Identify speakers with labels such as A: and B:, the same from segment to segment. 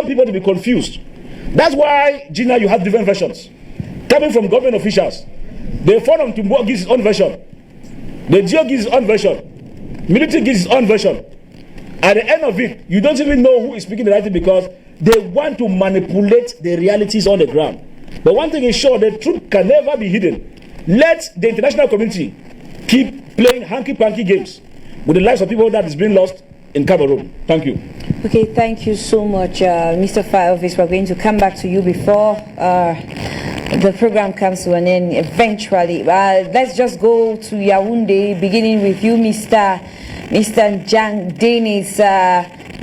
A: people to be confused. That's why, Gina, you have different versions coming from government officials. The Forum Tumbo gives his own version. The GEO gives his own version. Military gives his own version. At the end of it, you don't even know who is speaking the right thing because they want to manipulate the realities on the ground. But one thing is sure, the truth can never be hidden. Let the international community keep playing hanky-panky games with the lives of people that is being lost in Cameroon. Thank you.
B: Okay, thank you so much, Mr. Fire Office. We're going to come back to you before the program comes to an end eventually. Let's just go to Yaoundé, beginning with you, Mr. Njang Dennis.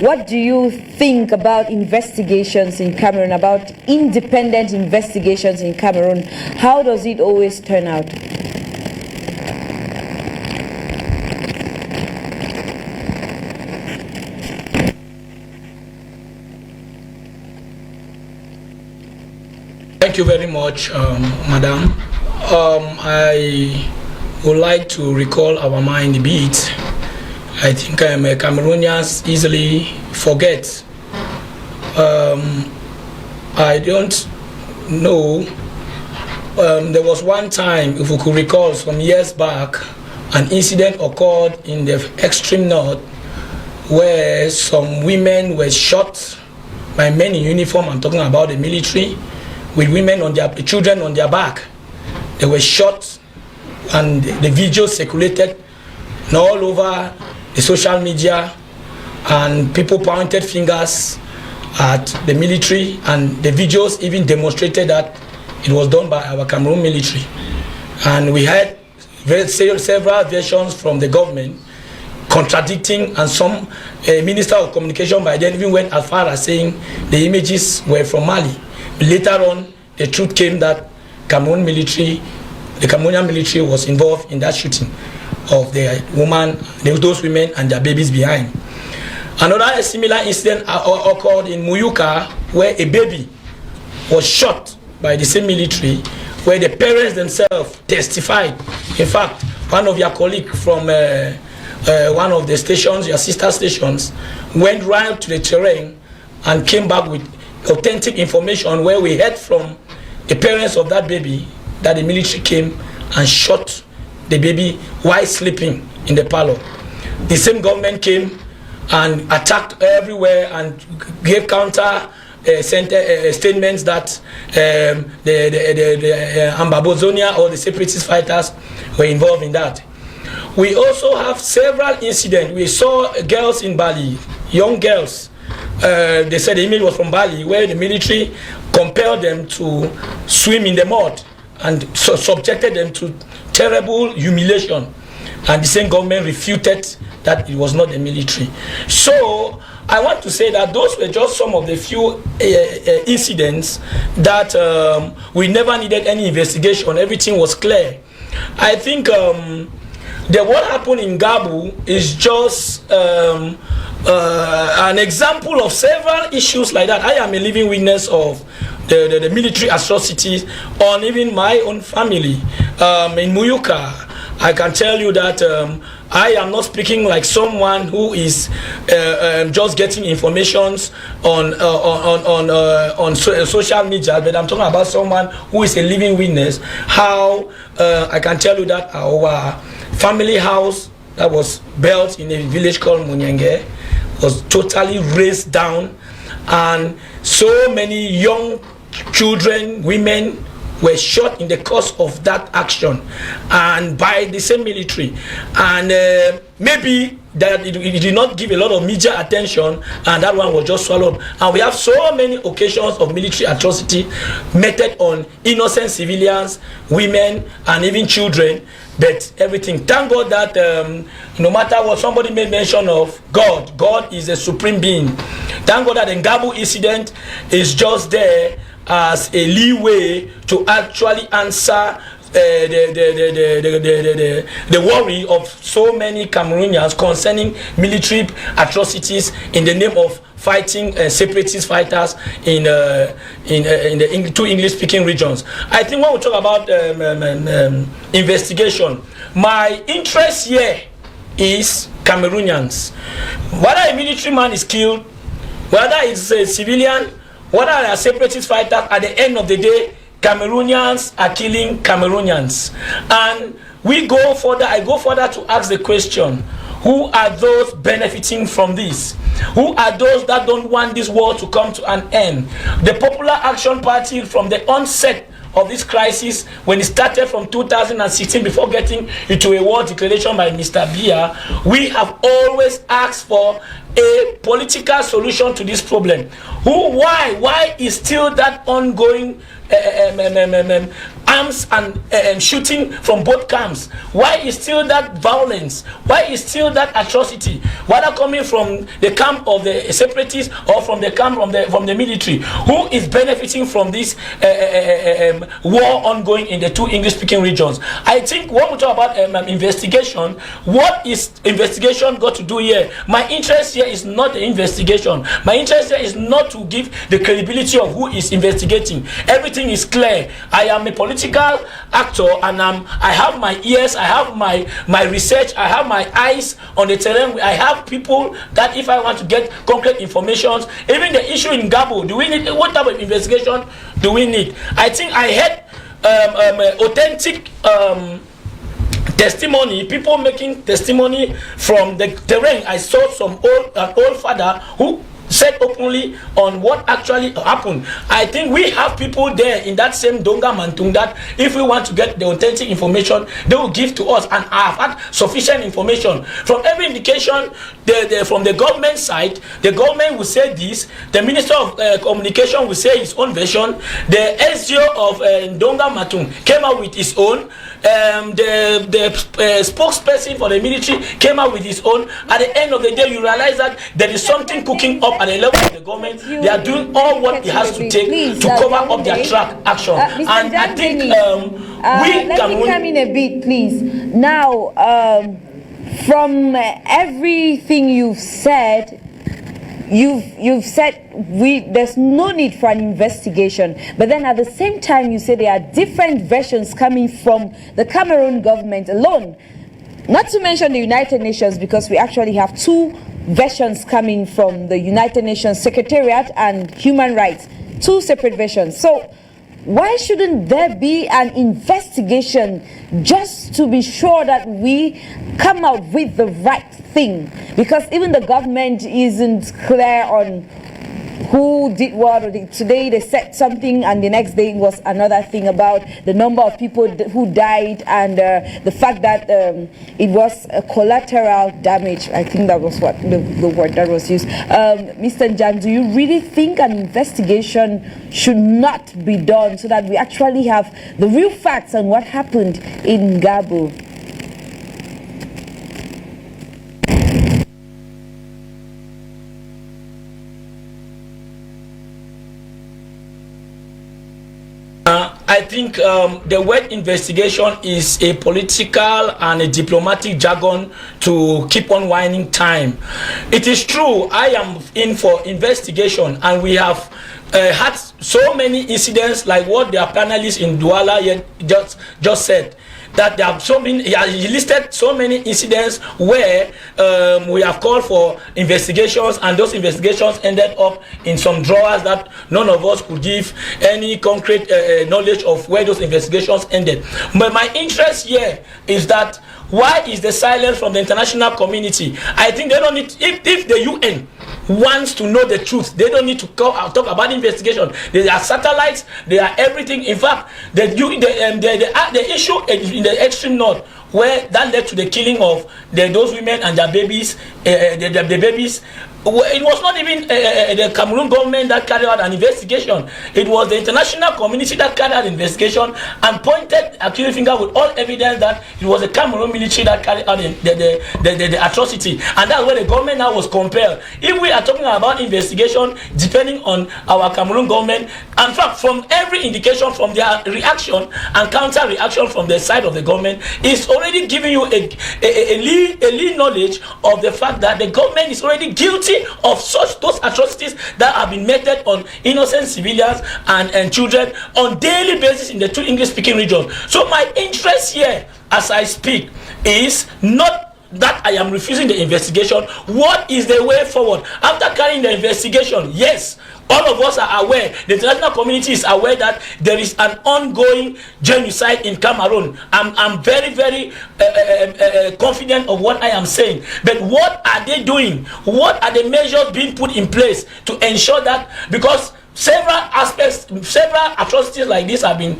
B: What do you think about investigations in Cameroon, about independent investigations in Cameroon? How does it always turn out?
C: Thank you very much, Madam. I would like to recall our mind a bit. I think Cameroonians easily forget. I don't know. There was one time, if we could recall, some years back, an incident occurred in the extreme north where some women were shot by men in uniform. I'm talking about the military, with women on their children on their back. They were shot, and the video circulated all over the social media, and people pointed fingers at the military, and the videos even demonstrated that it was done by our Cameroon military. And we had several versions from the government contradicting, and some minister of communication by then even went as far as saying the images were from Mali. Later on, the truth came that the Cameroonian military was involved in that shooting of those women and their babies behind. Another similar incident occurred in Muyuka, where a baby was shot by the same military, where the parents themselves testified. In fact, one of your colleagues from one of the stations, your sister stations, went right to the terrain and came back with authentic information, where we heard from the parents of that baby that the military came and shot the baby while sleeping in the parlor. The same government came and attacked everywhere and gave counter statements that the Ambabozonia or the separatist fighters were involved in that. We also have several incidents. We saw girls in Bali, young girls. They said the image was from Bali, where the military compelled them to swim in the mud and subjected them to terrible humiliation, and the same government refuted that it was not the military. So I want to say that those were just some of the few incidents that we never needed any investigation. Everything was clear. I think what happened in Ngarbuh is just an example of several issues like that. I am a living witness of the military atrocities on even my own family. In Muyuka, I can tell you that I am not speaking like someone who is just getting information on social media, but I'm talking about someone who is a living witness. How I can tell you that our family house that was built in a village called Munyenge was totally razed down, and so many young children, women were shot in the course of that action, and by the same military. And maybe that it did not give a lot of media attention, and that one was just swallowed. And we have so many occasions of military atrocity meted on innocent civilians, women, and even children. But everything, thank God that no matter what, somebody made mention of God. God is a supreme being. Thank God that the Ngarbuh incident is just there as a leeway to actually answer the worry of so many Cameroonians concerning military atrocities in the name of fighting separatist fighters in the two English-speaking regions. I think when we talk about investigation, my interest here is Cameroonians. Whether a military man is killed, whether it's a civilian, whether they are separatist fighters, at the end of the day, Cameroonians are killing Cameroonians. And I go further to ask the question, who are those benefiting from this? Who are those that don't want this war to come to an end? The Popular Action Party, from the onset of this crisis, when it started from 2016, before getting into a war declaration by Mr. Biya, we have always asked for a political solution to this problem. Why is still that ongoing arms and shooting from both camps? Why is still that violence? Why is still that atrocity? Whether coming from the camp of the separatists or from the camp from the military? Who is benefiting from this war ongoing in the two English-speaking regions? I think when we talk about investigation, what is investigation got to do here? My interest here is not the investigation. My interest here is not to give the credibility of who is investigating. Everything is clear. I am a political actor, and I have my ears, I have my research, I have my eyes on the terrain. I have people that if I want to get concrete information, even the issue in Ngarbuh, do we need, what type of investigation do we need? I think I had authentic testimony, people making testimony from the terrain. I saw an old father who said openly on what actually happened. I think we have people there in that same Donga Mantung that if we want to get the authentic information, they will give to us, and I have had sufficient information. From every indication, from the government side, the government will say this, the Minister of Communication will say his own version, the SGO of Donga Mantung came out with his own, the spokesperson for the military came out with his own. At the end of the day, you realize that there is something cooking up at the level of the government. They are doing all what it has to take to cover up their track action. And I think
B: let me come in a bit, please. Now, from everything you've said, you've said there's no need for an investigation, but then at the same time you say there are different versions coming from the Cameroon government alone, not to mention the United Nations, because we actually have two versions coming from the United Nations Secretariat and Human Rights, two separate versions. So why shouldn't there be an investigation just to be sure that we come out with the right thing? Because even the government isn't clear on who did what. Today they said something and the next day it was another thing about the number of people who died and the fact that it was a collateral damage. I think that was what the word that was used. Mr. Njan, do you really think an investigation should not be done so that we actually have the real facts on what happened in Ngarbuh?
C: I think the word investigation is a political and a diplomatic jargon to keep on winding time. It is true, I am in for investigation, and we have had so many incidents like what their panelists in Douala just said. That there have so many, he listed so many incidents where we have called for investigations, and those investigations ended up in some drawers that none of us could give any concrete knowledge of where those investigations ended. But my interest here is that why is the silence from the international community? I think they don't need, if the UN wants to know the truth, they don't need to talk about investigation. They are satellites, they are everything. In fact, the issue in the extreme north, where that led to the killing of those women and their babies, the babies, it was not even the Cameroon government that carried out an investigation. It was the international community that carried out an investigation and pointed accusing finger with all evidence that it was the Cameroon military that carried out the atrocity. And that's where the government now was compelled. If we are talking about investigation, depending on our Cameroon government, in fact, from every indication from their reaction and counter reaction from the side of the government, is already giving you a lead knowledge of the fact that the government is already guilty of those atrocities that have been meted on innocent civilians and children on daily basis in the two English-speaking regions. So my interest here, as I speak, is not that I am refusing the investigation. What is the way forward? After carrying the investigation, yes, all of us are aware, the international community is aware that there is an ongoing genocide in Cameroon. I'm very, very confident of what I am saying. But what are they doing? What are the measures being put in place to ensure that, because several aspects, several atrocities like this have been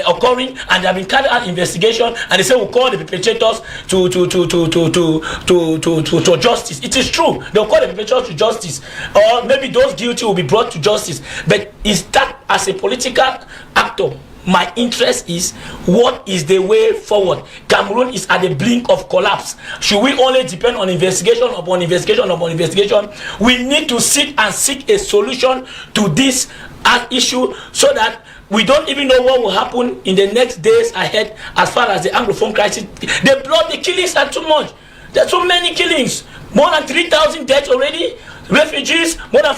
C: occurring, and they have been carried out investigation, and they say we'll call the perpetrators to justice. It is true, they'll call the perpetrators to justice, or maybe those guilty will be brought to justice. But is that, as a political actor, my interest is, what is the way forward? Cameroon is at the brink of collapse. Should we only depend on investigation upon investigation upon investigation? We need to sit and seek a solution to this issue, so that we don't even know what will happen in the next days ahead as far as the Anglophone crisis. The killings are too much. There are so many killings. More than 3,000 deaths already. Refugees, more than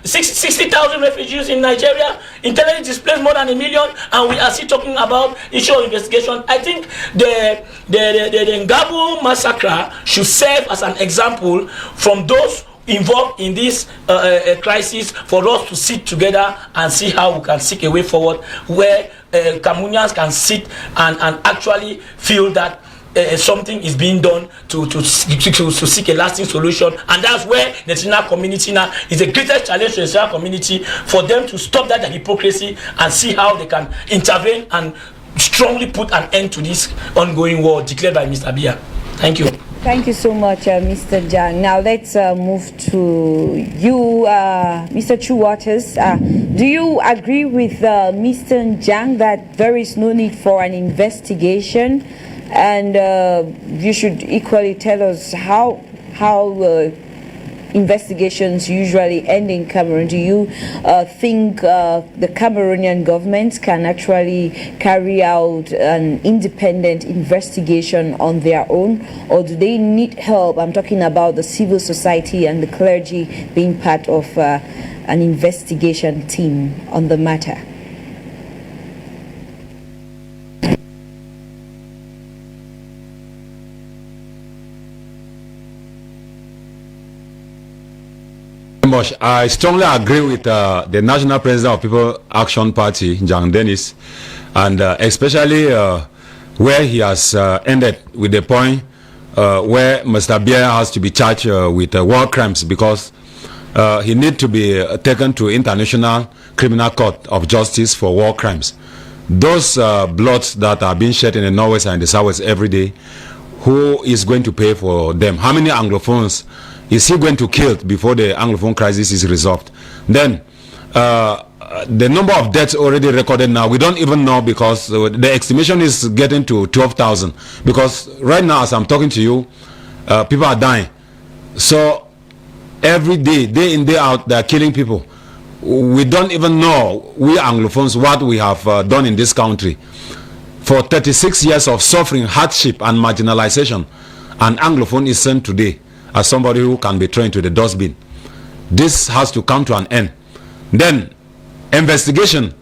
C: 60,000 refugees in Nigeria. Internally displaced, more than 1 million, and we are still talking about issue of investigation. I think the Ngarbuh massacre should serve as an example from those involved in this crisis, for us to sit together and see how we can seek a way forward, where Cameroonians can sit and actually feel that something is being done to seek a lasting solution. And that's where the international community now is the greatest challenge to the international community, for them to stop that hypocrisy and see how they can intervene and strongly put an end to this ongoing war declared by Mr. Biya. Thank you.
B: Thank you so much, Mr. Jang. Now let's move to you, Mr. Chu Waters. Do you agree with Mr. Jang that there is no need for an investigation? And you should equally tell us how investigations usually end in Cameroon. Do you think the Cameroonian government can actually carry out an independent investigation on their own, or do they need help? I'm talking about the civil society and the clergy being part of an investigation team on the matter.
D: I strongly agree with the National President of People Action Party, Jang Dennis, and especially where he has ended with the point where Mr. Biya has to be charged with war crimes, because he needs to be taken to International Criminal Court of Justice for war crimes. Those bloods that are being shed in the Northwest and the Southwest every day, who is going to pay for them? How many Anglophones is he going to kill before the Anglophone crisis is resolved? Then the number of deaths already recorded now, we don't even know, because the estimation is getting to 12,000, because right now as I'm talking to you, people are dying. So every day, day in, day out, they are killing people. We don't even know, we Anglophones, what we have done in this country. For 36 years of suffering, hardship and marginalization, an Anglophone is sent today as somebody who can be thrown to the dustbin. This has to come to an end. Then investigation,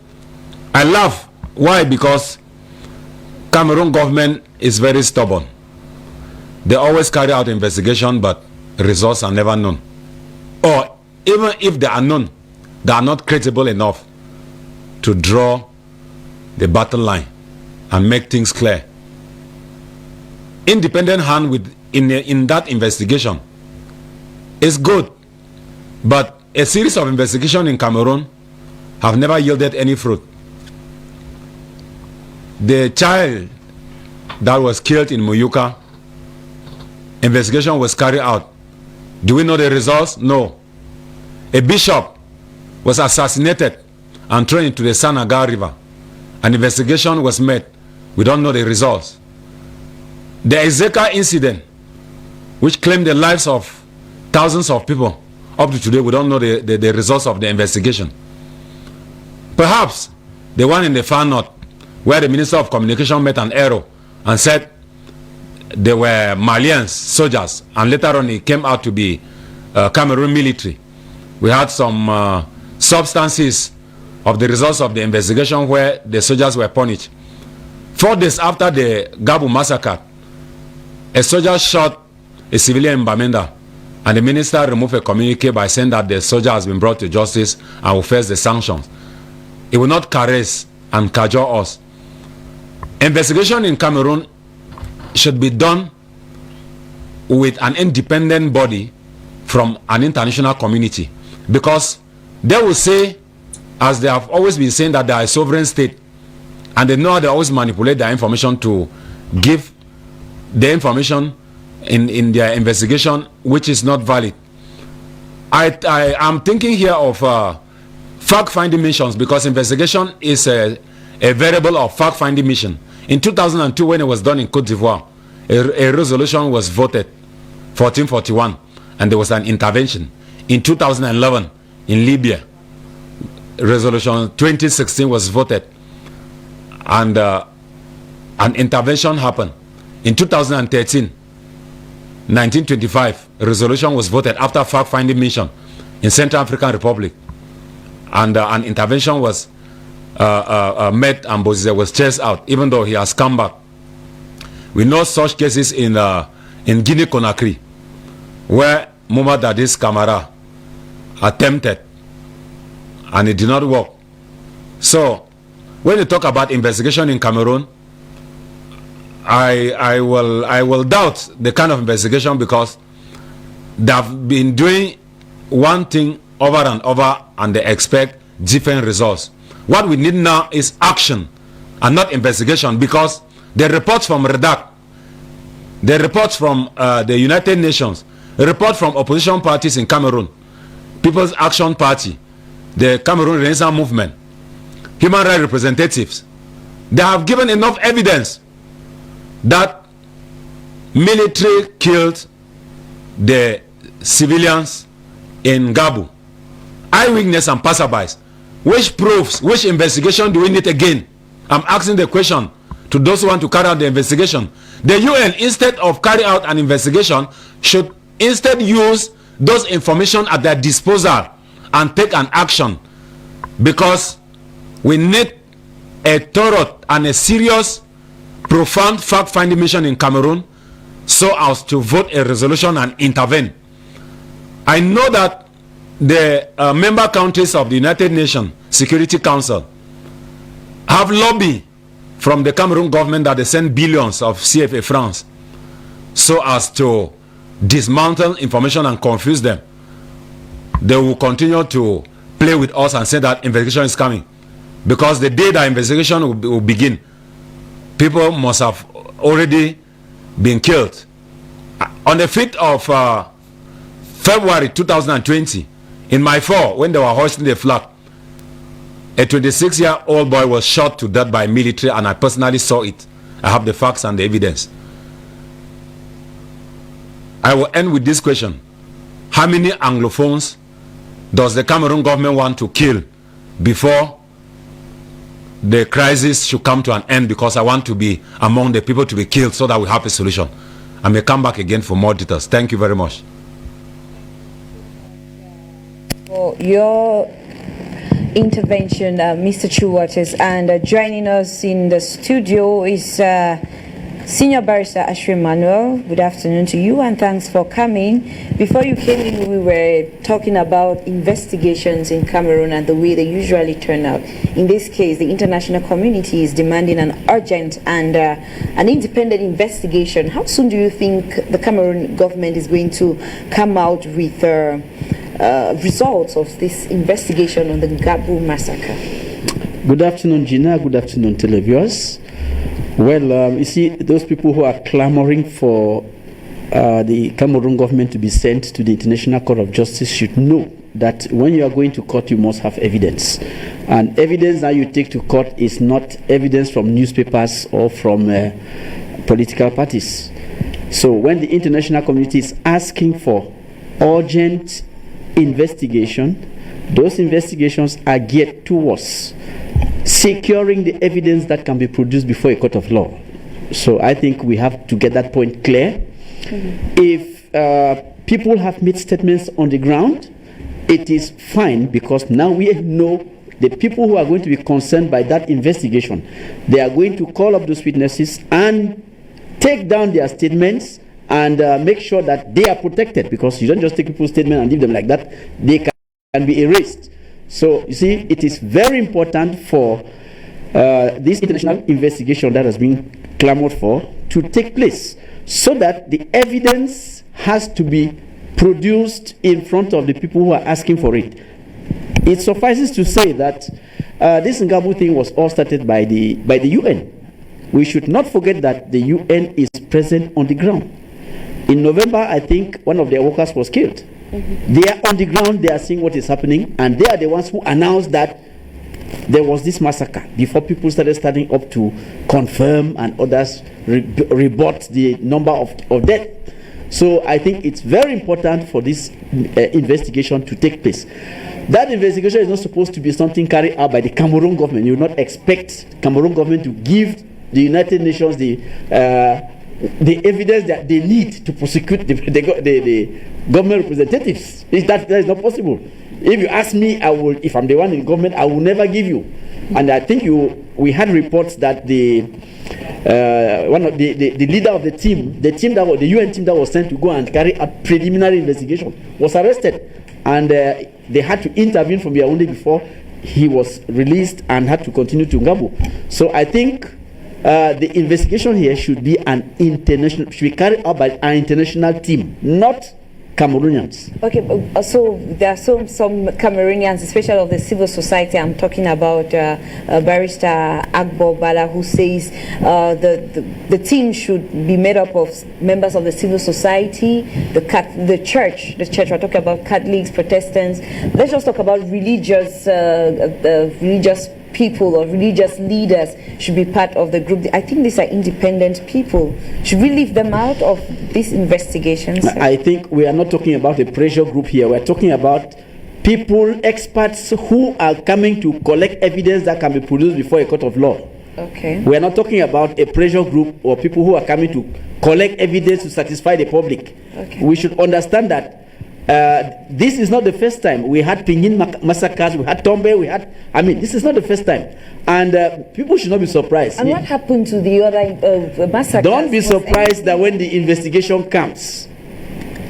D: I laugh. Why? Because Cameroon government is very stubborn. They always carry out investigation, but results are never known, or even if they are known, they are not credible enough to draw the battle line and make things clear. Independent hand in that investigation is good, but a series of investigations in Cameroon have never yielded any fruit. The child that was killed in Muyuka, investigation was carried out. Do we know the results? No. A bishop was assassinated and thrown into the Sanaga River. An investigation was made. We don't know the results. The Ezeka incident, which claimed the lives of thousands of people, up to today we don't know the results of the investigation. Perhaps the one in the far north, where the Minister of Communication met an error and said they were Malians, soldiers, and later on it came out to be Cameroon military. We had some substances of the results of the investigation where the soldiers were punished. 4 days after the Ngarbuh massacre, a soldier shot a civilian in Bamenda, and the minister removed a communique by saying that the soldier has been brought to justice and will face the sanctions. It will not caress and cajole us. Investigation in Cameroon should be done with an independent body from an international community, because they will say, as they have always been saying, that they are a sovereign state, and they know they always manipulate their information to give the information in their investigation which is not valid. I am thinking here of fact-finding missions, because investigation is a variable of fact-finding mission. In 2002, when it was done in Cote d'Ivoire, a resolution was voted, 1441, and there was an intervention. In 2011, in Libya, resolution 2016 was voted, and an intervention happened. In 2013, 1925, a resolution was voted after fact-finding mission in Central African Republic, and an intervention was met, and Bozizé was chased out, even though he has come back. We know such cases in Guinea-Conakry, where Mohamed Dadis Camara attempted and it did not work. So when you talk about investigation in Cameroon, I will doubt the kind of investigation, because they have been doing one thing over and over and they expect different results. What we need now is action and not investigation, because the reports from REDAC, the reports from the United Nations, the report from opposition parties in Cameroon, People's Action Party, the Cameroon Renaissance Movement, human rights representatives, they have given enough evidence that military killed the civilians in Ngarbuh. Eyewitness and passerbys. Which proofs, which investigation do we need again? I'm asking the question to those who want to carry out the investigation. The UN, instead of carry out an investigation, should instead use those information at their disposal and take an action, because we need a thorough and a serious, profound fact-finding mission in Cameroon, so as to vote a resolution and intervene. I know that the member countries of the United Nations Security Council have lobbied from the Cameroon government that they send billions of CFA francs so as to dismantle information and confuse them. They will continue to play with us and say that investigation is coming, because the day that investigation will begin, people must have already been killed. On the 5th of February 2020, in my fort, when they were hoisting the flag, a 26-year-old boy was shot to death by military, and I personally saw it. I have the facts and the evidence. I will end with this question. How many Anglophones does the Cameroon government want to kill before the crisis should come to an end? Because I want to be among the people to be killed so that we have a solution. I may come back again for more details. Thank you very much.
B: For your intervention, Mr. Chuwates, and joining us in the studio is Senior Barrister Ashwin Manuel. Good afternoon to you, and thanks for coming. Before you came in, we were talking about investigations in Cameroon and the way they usually turn out. In this case, the international community is demanding an urgent and an independent investigation. How soon do you think the Cameroon government is going to come out with results of this investigation on the Ngarbuh massacre?
E: Good afternoon, Gina. Good afternoon, televiewers. Well, you see, those people who are clamoring for the Cameroon government to be sent to the International Court of Justice should know that when you are going to court, you must have evidence. And evidence that you take to court is not evidence from newspapers or from political parties. So when the international community is asking for urgent investigation, those investigations are geared towards securing the evidence that can be produced before a court of law. So I think we have to get that point clear. If people have made statements on the ground, it is fine, because now we know the people who are going to be concerned by that investigation. They are going to call up those witnesses and take down their statements and make sure that they are protected, because you don't just take people's statement and leave them like that. They can be erased. So you see, it is very important for this international investigation that has been clamored for to take place, so that the evidence has to be produced in front of the people who are asking for it. It suffices to say that this Ngarbuh thing was all started by the UN. We should not forget that the UN is present on the ground. In November, I think one of their workers was killed. They are on the ground, they are seeing what is happening, and they are the ones who announced that there was this massacre before people started standing up to confirm and others rebut the number of deaths. So I think it's very important for this investigation to take place. That investigation is not supposed to be something carried out by the Cameroon government. You will not expect Cameroon government to give the United Nations the evidence that they need to prosecute the government representatives. That is not possible. If you ask me, I will. If I'm the one in government, I will never give you. And I think we had reports that the leader of the team, the UN team that was sent to go and carry a preliminary investigation, was arrested, and they had to intervene from Yaoundé before he was released and had to continue to Ngarbuh. So I think the investigation here should be should be carried out by an international team, not Cameroonians.
B: Okay, so there are some Cameroonians, especially of the civil society. I'm talking about Barrister Agbo Bala, who says the team should be made up of members of the civil society, the church. We're talking about Catholics, Protestants. Let's just talk about religious people or religious leaders should be part of the group. I think these are independent people. Should we leave them out of these investigations?
E: I think we are not talking about a pressure group here. We're talking about people, experts who are coming to collect evidence that can be produced before a court of law.
B: Okay.
E: We are not talking about a pressure group or people who are coming to collect evidence to satisfy the public.
B: Okay.
E: We should understand that this is not the first time. We had Pinyin massacres, we had Tombe, this is not the first time. And people should not be surprised.
B: And what happened to the other massacres?
E: Don't be surprised that when the investigation comes,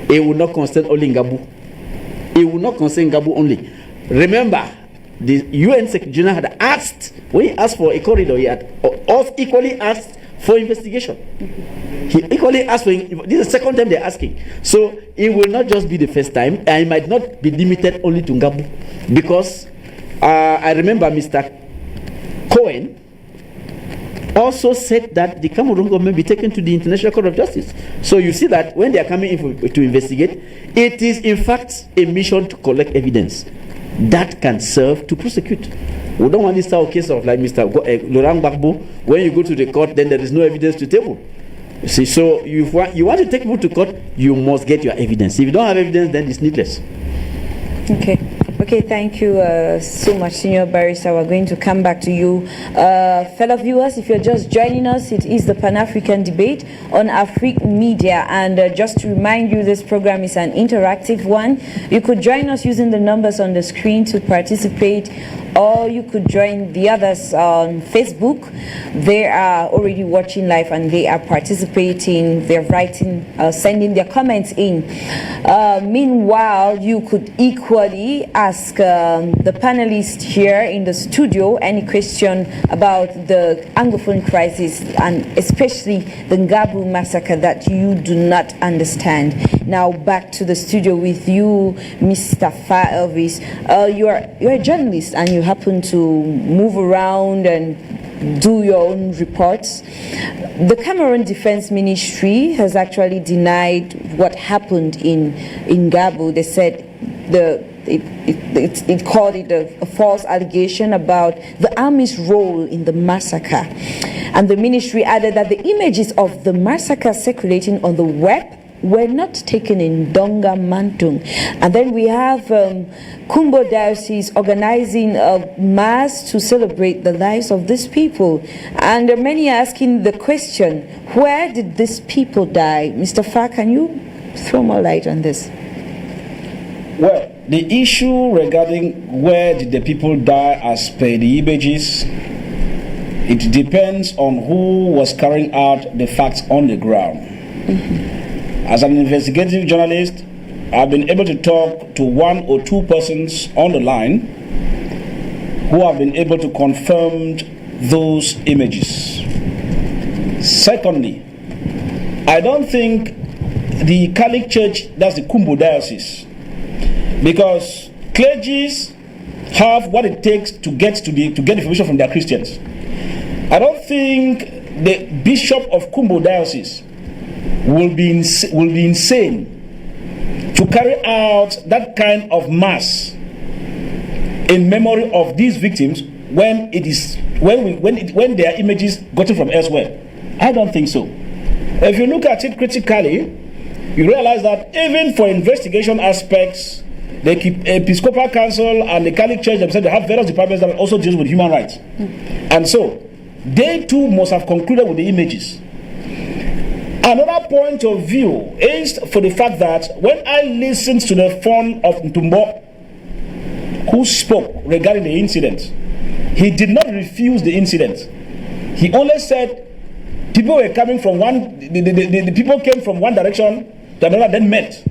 E: it will not concern only Ngarbuh. It will not concern Ngarbuh only. Remember, the UN Secretary General had asked, when he asked for a corridor, he had equally asked for investigation. He equally asked for, this is the second time they're asking. So it will not just be the first time, and it might not be limited only to Ngarbuh, because I remember Mr. Cohen also said that the Cameroon government be taken to the International Court of Justice. So you see that when they are coming in to investigate, it is in fact a mission to collect evidence that can serve to prosecute. We don't want this type of case of like Mr. Laurent Gbagbo, when you go to the court, then there is no evidence to table. You see, so you want to take people to court, you must get your evidence. If you don't have evidence, then it's needless.
B: Okay, thank you so much, Senior Barrister. We're going to come back to you. Fellow viewers, if you're just joining us, it is the Pan-African debate on Afrique Media. And just to remind you, this program is an interactive one. You could join us using the numbers on the screen to participate, or you could join the others on Facebook. They are already watching live and they are participating. They're writing, sending their comments in. Meanwhile, you could equally ask the panelists here in the studio any question about the Anglophone crisis, and especially the Ngarbuh massacre that you do not understand. Now back to the studio with you, Mr. Fa Elvis. You're a journalist and you happen to move around and do your own reports. The Cameroon Defense Ministry has actually denied what happened in Ngarbuh. They said it called it a false allegation about the army's role in the massacre. And the ministry added that the images of the massacre circulating on the web were not taken in Donga Mantung. And then we have Kumbo Diocese organizing a mass to celebrate the lives of these people. And many are asking the question, where did these people die? Mr. Fa, can you throw more light on this?
A: Well, the issue regarding where did the people die as per the images It depends on who was carrying out the facts on the ground. As an investigative journalist, I've been able to talk to 1 or 2 persons on the line who have been able to confirm those images. Secondly, I don't think the Catholic Church, that's the Kumbo diocese, because clergies have what it takes to get information from their Christians. I don't think the Bishop of Kumbo diocese will be insane to carry out that kind of mass in memory of these victims when there are images gotten from elsewhere. I don't think so. If you look at it critically, you realize that even for investigation aspects, the Episcopal Council and the Catholic Church themselves, they have various departments that also deal with human rights. And so, they too must have concluded with the images. Another point of view is for the fact that when I listened to the phone of Ntumbo, who spoke regarding the incident, he did not refuse the incident. He only said people were coming from the people came from one direction to another, then met.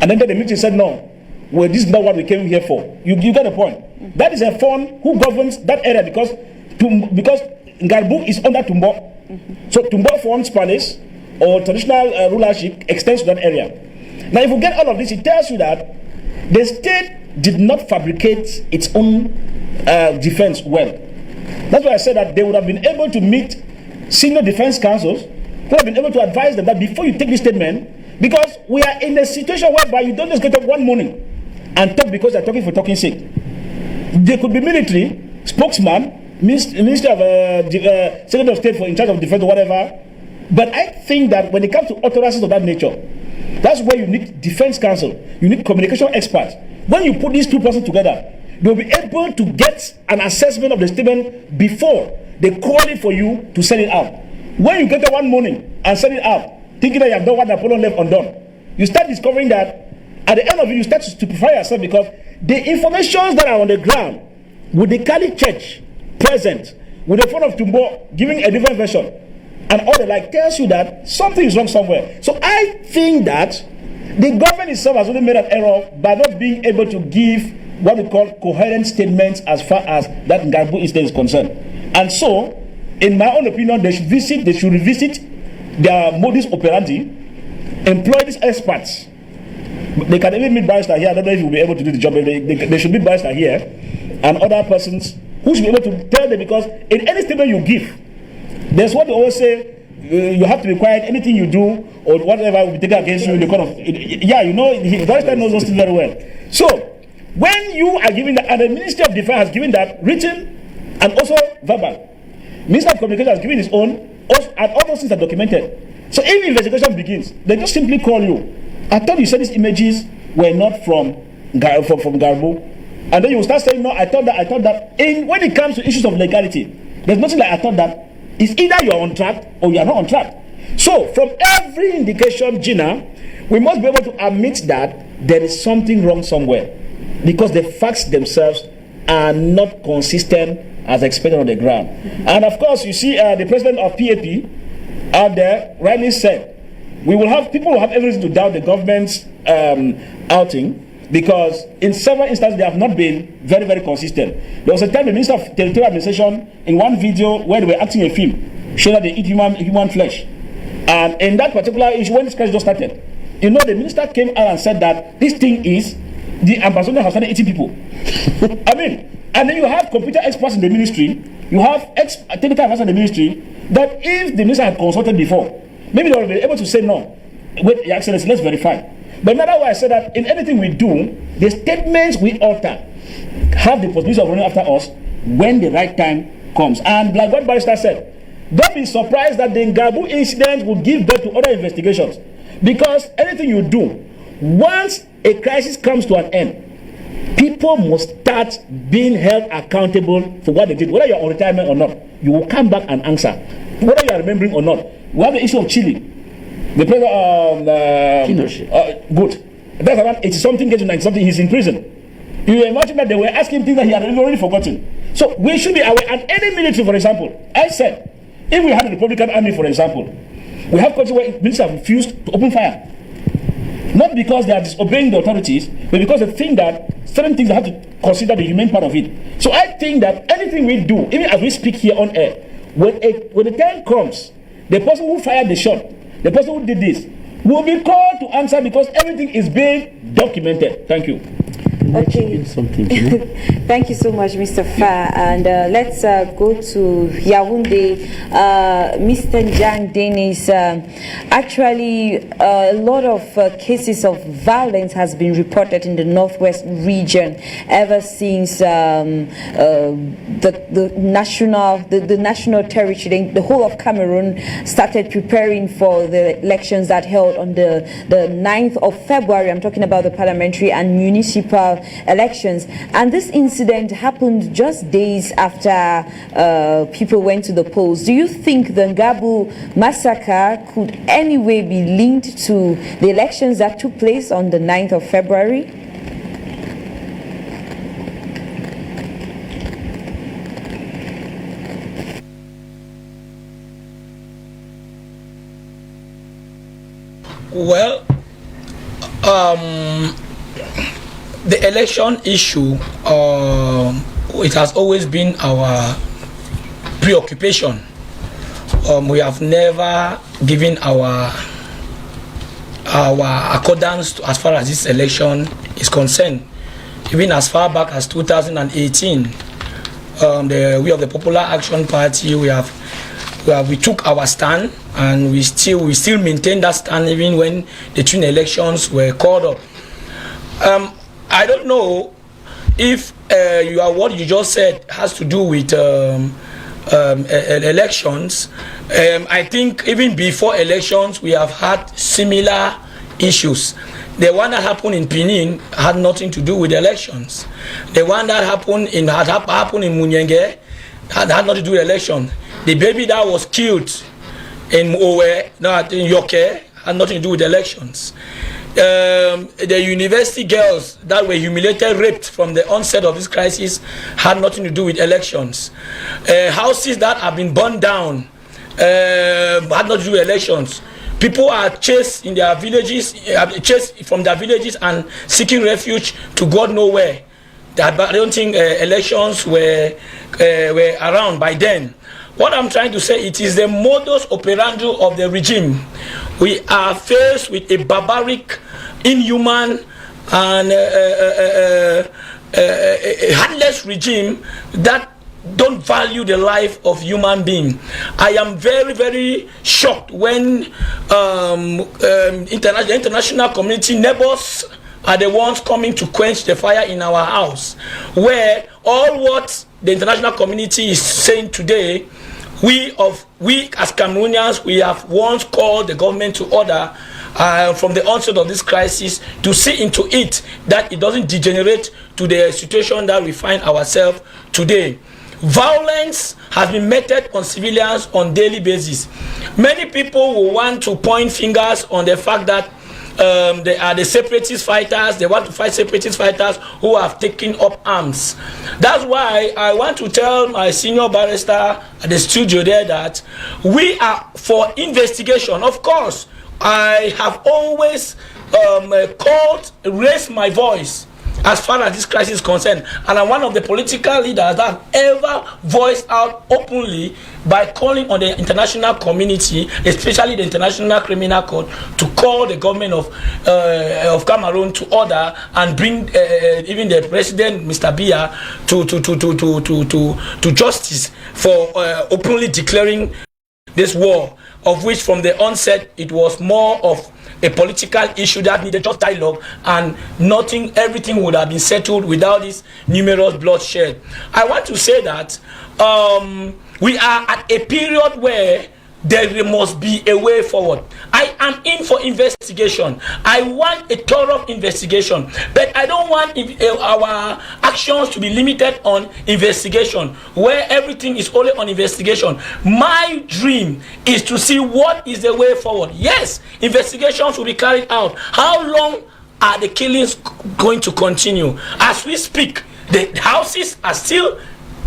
A: And then the meeting said, no, well, this is not what we came here for. You get the point. That is a phone who governs that area because Ngarbuh is under Tumbo. So Tumbo Foreign Spanish or traditional rulership extends to that area. Now, if you get all of this, it tells you that the state did not fabricate its own defense well. That's why I said that they would have been able to meet senior defense counsels who have been able to advise them that before you take this statement, because we are in a situation whereby you don't just get up one morning and talk because they're talking for talking sake. They could be military, spokesman, Minister of Secretary of State for in charge of defense or whatever. But I think that when it comes to utterances of that nature, that's where you need defense counsel, you need communication experts. When you put these two persons together, they'll be able to get an assessment of the statement before they call it for you to send it out. When you get up one morning and send it out, thinking that you have done what Napoleon left undone, you start discovering that at the end of it, you start to stupefy yourself because the information that are on the ground with the Catholic Church present, with the phone of Tumbo giving a different version, and all the like tells you that something is wrong somewhere. So I think that the government itself has only made an error by not being able to give what we call coherent statements as far as that Ngarbuh incident is concerned. And so, in my own opinion, they should revisit their modus operandi, employ these experts. They can even meet barrister here. I don't know if you'll be able to do the job. They should meet barrister here and other persons who should be able to tell them, because in any statement you give, there's what they always say, you have to be quiet, anything you do or whatever will be taken against you in the court of, yeah, you know, the barrister knows those things very well. So, when you are giving that, and the Ministry of Defense has given that written and also verbal, Minister of Communication has given his own, and all those things are documented. So if the investigation begins, they just simply call you. I thought you said these images were not from Ngarbuh. And then you will start saying, no, I thought that. When it comes to issues of legality, there's nothing like I thought that. It's either you are on track or you are not on track. So from every indication, Gina, we must be able to admit that there is something wrong somewhere, because the facts themselves are not consistent as expected on the ground. And of course, you see the president of PAP out there rightly said, people will have everything to doubt the government's outing, because in several instances they have not been very, very consistent. There was a time the Minister of Territorial Administration, in one video where they were acting a film, showed that they eat human flesh. And in that particular issue, when this crisis just started, you know, the minister came out and said that this thing is, the ambassador has started eating people. I mean, and then you have computer experts in the ministry, you have technical advisors in the ministry, that if the minister had consulted before, maybe they would be able to say, no, wait, Your Excellency, let's verify. But another way I said that in anything we do, the statements we alter have the possibility of running after us when the right time comes. And like what Barrister said, don't be surprised that the Ngarbuh incident will give birth to other investigations. Because anything you do, once a crisis comes to an end, people must start being held accountable for what they did. Whether you're on retirement or not, you will come back and answer. Whether you are remembering or not. We have the issue of Chile. The president, good. That's around 80-something, getting 90-something, he's in prison. You imagine that they were asking things that he had already forgotten. So we should be aware. And any military, for example, I said, if we had a Republican army, for example, we have countries where military have refused to open fire. Not because they are disobeying the authorities, but because they think that certain things they have to consider the humane part of it. So I think that anything we do, even as we speak here on air, when the time comes, the person who fired the shot, the person who did this, will be called to answer because everything is being documented. Thank you.
B: Okay. Thank you so much, Mr. Fa. And let's go to Yaoundé. Mr. Njang Dennis, actually, a lot of cases of violence has been reported in the northwest region ever since the national territory, the whole of Cameroon, started preparing for the elections that held on the 9th of February. I'm talking about the parliamentary and municipal elections, and this incident happened just days after people went to the polls. Do you think the Ngarbuh massacre could anyway be linked to the elections that took place on the 9th of February?
C: Well, the election issue, it has always been our preoccupation. We have never given our accordance to, as far as this election is concerned. Even as far back as 2018, we of the Popular Action Party, we took our stand, and we still maintain that stand even when the twin elections were called up. I don't know if what you just said has to do with elections. I think even before elections, we have had similar issues. The one that happened in Benin had nothing to do with elections. The one that happened in Munyenge had nothing to do with elections. The baby that was killed in Yoke had nothing to do with elections. The university girls that were humiliated, raped from the onset of this crisis had nothing to do with elections. Houses that have been burned down had nothing to do with elections. People are chased in their villages, chased from their villages and seeking refuge to God nowhere. I don't think elections were around by then. What I'm trying to say, it is the modus operandi of the regime. We are faced with a barbaric, inhuman, and a heartless regime that don't value the life of human being. I am very, very shocked when international community neighbors are the ones coming to quench the fire in our house, where all what the international community is saying today, we as Cameroonians, we have once called the government to order from the onset of this crisis to see into it that it doesn't degenerate to the situation that we find ourselves today. Violence has been meted on civilians on daily basis. Many people will want to point fingers on the fact that they are the separatist fighters. They want to fight separatist fighters who have taken up arms. That's why I want to tell my senior barrister at the studio there that we are for investigation. Of course, I have always raised my voice as far as this crisis is concerned, and I'm one of the political leaders that have ever voiced out openly by calling on the international community, especially the International Criminal Court, to call the government of Cameroon to order and bring even the president, Mr. Biya, to justice for openly declaring this war, of which from the onset it was more of a political issue that needed just dialogue, and everything would have been settled without this numerous bloodshed. I want to say that we are at a period where there must be a way forward. I am in for investigation. I want a thorough investigation, but I don't want our actions to be limited on investigation, where everything is only on investigation. My dream is to see what is the way forward. Yes, investigations will be carried out. How long are the killings going to continue? As we speak, the houses are still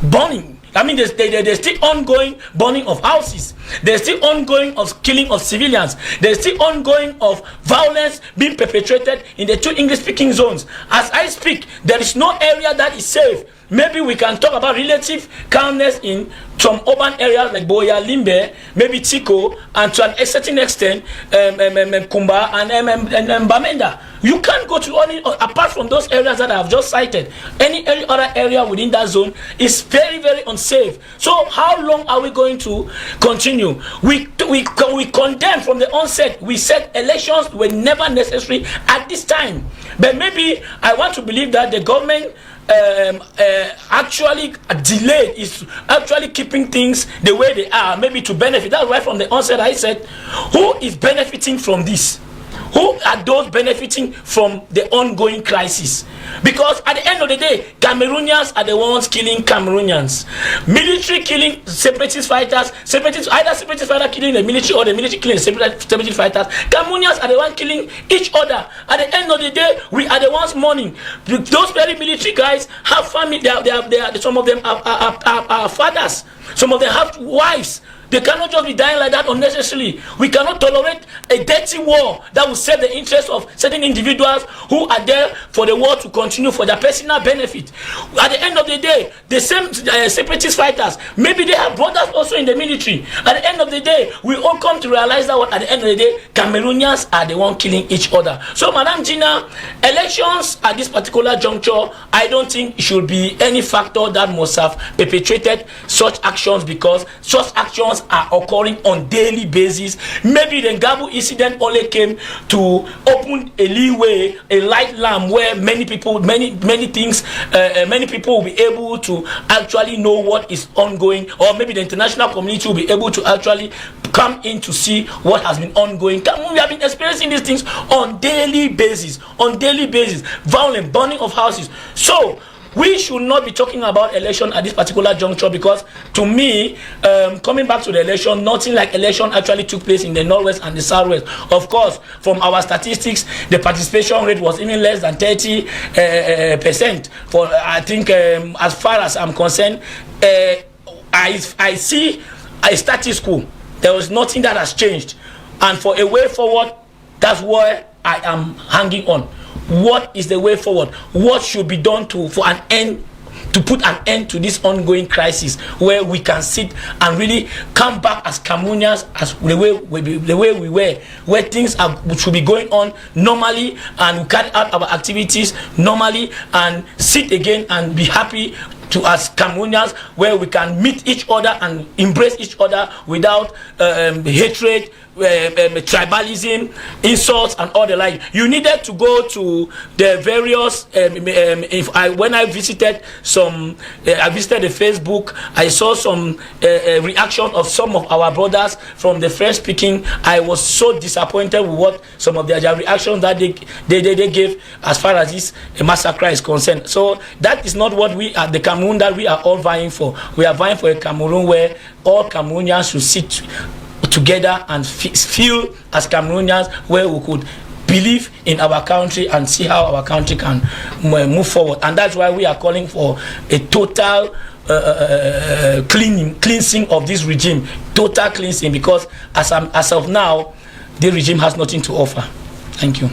C: burning. I mean, there's still ongoing burning of houses. There's still ongoing of killing of civilians. There's still ongoing of violence being perpetrated in the 2 English-speaking zones. As I speak, there is no area that is safe. Maybe we can talk about relative calmness in some urban areas like Boya, Limbe, maybe Tiko, and to a certain extent, Kumba and Bamenda. You can't go to only, apart from those areas that I have just cited. Any other area within that zone is very, very unsafe. So how long are we going to continue? We condemn from the onset. We said elections were never necessary at this time. But maybe I want to believe that the government actually delayed, is actually keeping things the way they are, maybe to benefit. That's why from the onset I said, who is benefiting from this? Who are those benefiting from the ongoing crisis? Because at the end of the day, Cameroonians are the ones killing Cameroonians. Military killing separatist fighters, either separatist fighter killing the military or the military killing the separatist fighters. Cameroonians are the ones killing each other. At the end of the day, we are the ones mourning. Those very military guys have family. Some of them are fathers. Some of them have wives. They cannot just be dying like that unnecessarily. We cannot tolerate a dirty war that will serve the interests of certain individuals who are there for the war to continue for their personal benefit. At the end of the day, the same separatist fighters, maybe they have brothers also in the military. At the end of the day, we all come to realize that at the end of the day, Cameroonians are the one killing each other. So, Madam Gina, elections at this particular juncture, I don't think it should be any factor that must have perpetrated such actions, because such actions are occurring on daily basis. Maybe the Ngarbuh incident only came to open a leeway, a light lamp where many people will be able to actually know what is ongoing, or maybe the international community will be able to actually come in to see what has been ongoing. We have been experiencing these things on daily basis, violent burning of houses. So we should not be talking about election at this particular juncture, because to me, coming back to the election, nothing like election actually took place in the Northwest and the Southwest. Of course, from our statistics, the participation rate was even less than 30%. For I think, as far as I'm concerned, I see a status quo. There was nothing that has changed, and for a way forward, that's where I am hanging on. What is the way forward? What should be done to put an end to this ongoing crisis, where we can sit and really come back as Cameroonians, as the way we were, where things should be going on normally, and we carry out our activities normally, and sit again and be happy to as Cameroonians, where we can meet each other and embrace each other without hatred, tribalism, insults, and all the like. You needed to go to the various. When I visited I visited the Facebook. I saw some reaction of some of our brothers from the French speaking. I was so disappointed with what some of their reactions that they gave as far as this massacre is concerned. So that is not what we are, the Cameroon that we are all vying for. We are vying for a Cameroon where all Cameroonians should sit together and feel as Cameroonians, where we could believe in our country and see how our country can move forward. And that's why we are calling for a total cleansing of this regime, total cleansing, because as of now, the regime has nothing to offer. Thank you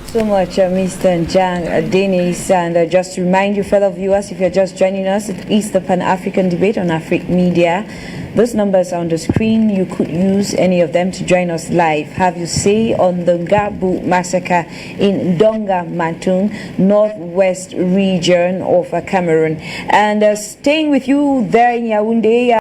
B: so much, Mr. Njang Dennis. And just to remind you, fellow viewers, if you're just joining us, it is the Pan-African debate on Afrique Media. Those numbers are on the screen. You could use any of them to join us live. Have you say on the Ngarbuh massacre in Donga Matung, northwest region of Cameroon. And staying with you there in Yaoundé,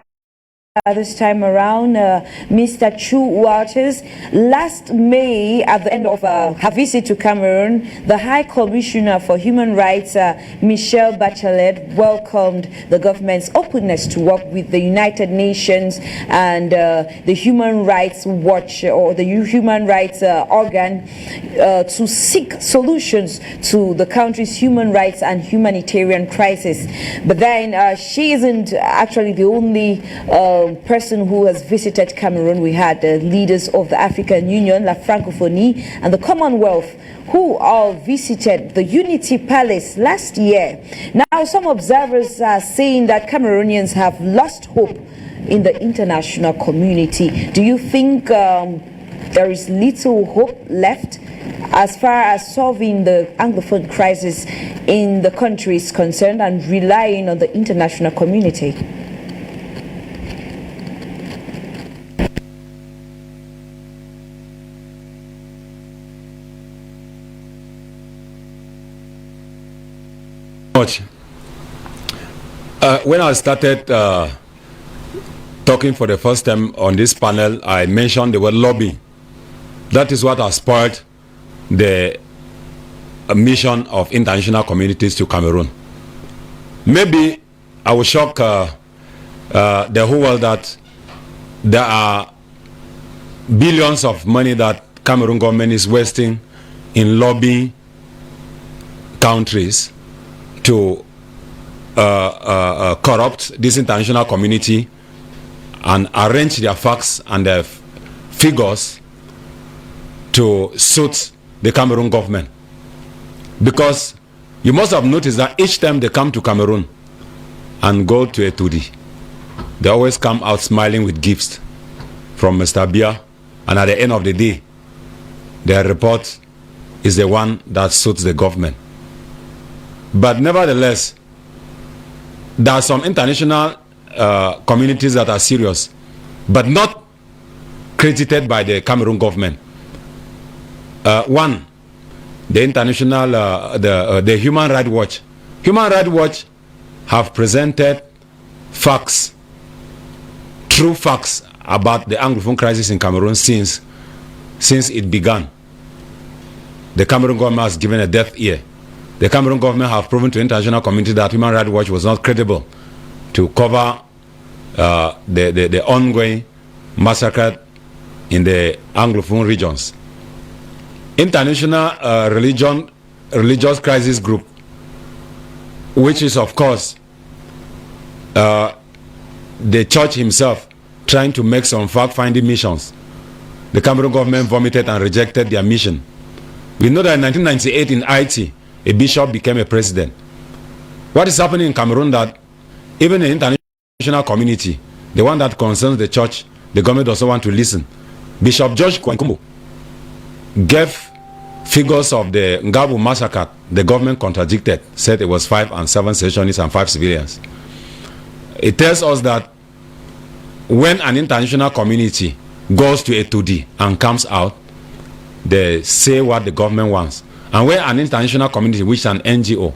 B: this time around, Mr. Chu Walters. Last May, at the end of her visit to Cameroon, the High Commissioner for Human Rights, Michelle Bachelet, welcomed the government's openness to work with the United Nations and the Human Rights Watch, or the Human Rights organ, to seek solutions to the country's human rights and humanitarian crisis. But then she isn't actually the only person who has visited Cameroon. We had the leaders of the African Union, La Francophonie, and the Commonwealth, who all visited the Unity Palace last year. Now, some observers are saying that Cameroonians have lost hope in the international community. Do you think there is little hope left as far as solving the Anglophone crisis in the country is concerned and relying on the international community?
D: When I started talking for the first time on this panel, I mentioned the word lobby. That is what has spoiled the mission of international communities to Cameroon. Maybe I will shock the whole world that there are billions of money that Cameroon government is wasting in lobbying countries to corrupt this international community and arrange their facts and their figures to suit the Cameroon government. Because you must have noticed that each time they come to Cameroon and go to a 2D, they always come out smiling with gifts from Mr. Biya, and at the end of the day, their report is the one that suits the government. But nevertheless, there are some international communities that are serious, but not credited by the Cameroon government. One, the international, the Human Rights Watch. Human Rights Watch have presented facts, true facts about the Anglophone crisis in Cameroon since it began. The Cameroon government has given a deaf ear. The Cameroon government have proven to the international community that Human Rights Watch was not credible to cover the ongoing massacre in the Anglophone regions. International religious crisis group, which is of course the church himself trying to make some fact-finding missions. The Cameroon government vomited and rejected their mission. We know that in 1998 in Haiti, a bishop became a president. What is happening in Cameroon that even the international community, the one that concerns the church, the government doesn't want to listen. Bishop George Kwankumbo gave figures of the Ngarbuh massacre. The government contradicted, said it was 5 and 7 secessionists and 5 civilians. It tells us that when an international community goes to a 2D and comes out, they say what the government wants. And when an international community, which is an NGO,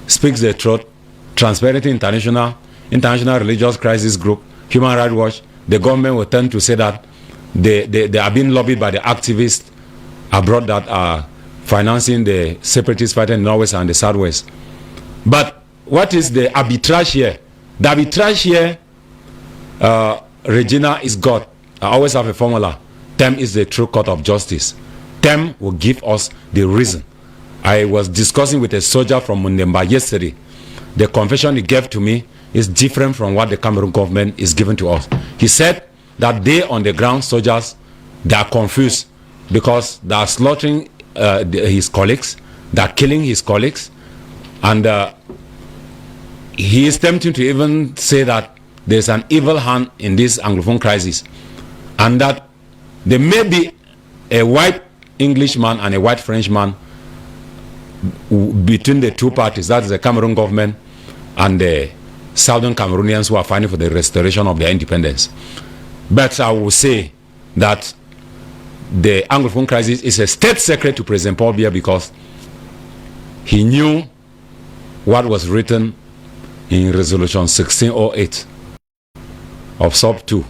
D: speaks the truth, Transparency International, International Religious Crisis Group, Human Rights Watch, the government will tend to say that they are being lobbied by the activists abroad that are financing the separatist fighting in the Northwest and the Southwest. But what is the arbitrage here? The arbitrage here, Regina, is God. I always have a formula. TEM is the true court of justice. TEM will give us the reason. I was discussing with a soldier from Mundemba yesterday. The confession he gave to me is different from what the Cameroon government is giving to us. He said that they on the ground soldiers, they are confused because they are slaughtering his colleagues, they are killing his colleagues, and he is tempting to even say that there is an evil hand in this Anglophone crisis, and that there may be a white Englishman and a white Frenchman between the two parties, that is the Cameroon government and the Southern Cameroonians who are fighting for the restoration of their independence. But I will say that the Anglophone crisis is a state secret to President Paul Biya because he knew what was written in Resolution 1608 of Sub 2.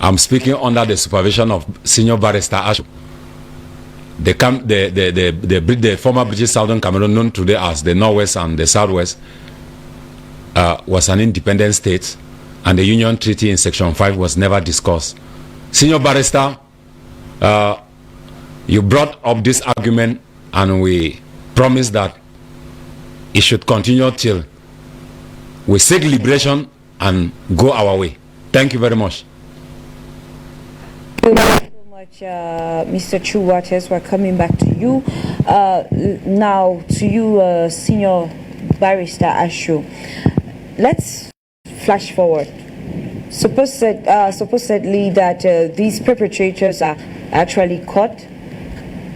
D: I'm speaking under the supervision of Senior Barrister Ashu. The former British Southern Cameroon, known today as the Northwest and the Southwest, was an independent state, and the Union Treaty in Section 5 was never discussed. Senior Barrister, you brought up this argument, and we promise that it should continue till we seek liberation and go our way. Thank you very much.
B: Thank you so much, Mr. Chuwates. We're coming back to you. Now, to you, Senior Barrister Ashu. Let's flash forward. Supposedly that these perpetrators are actually caught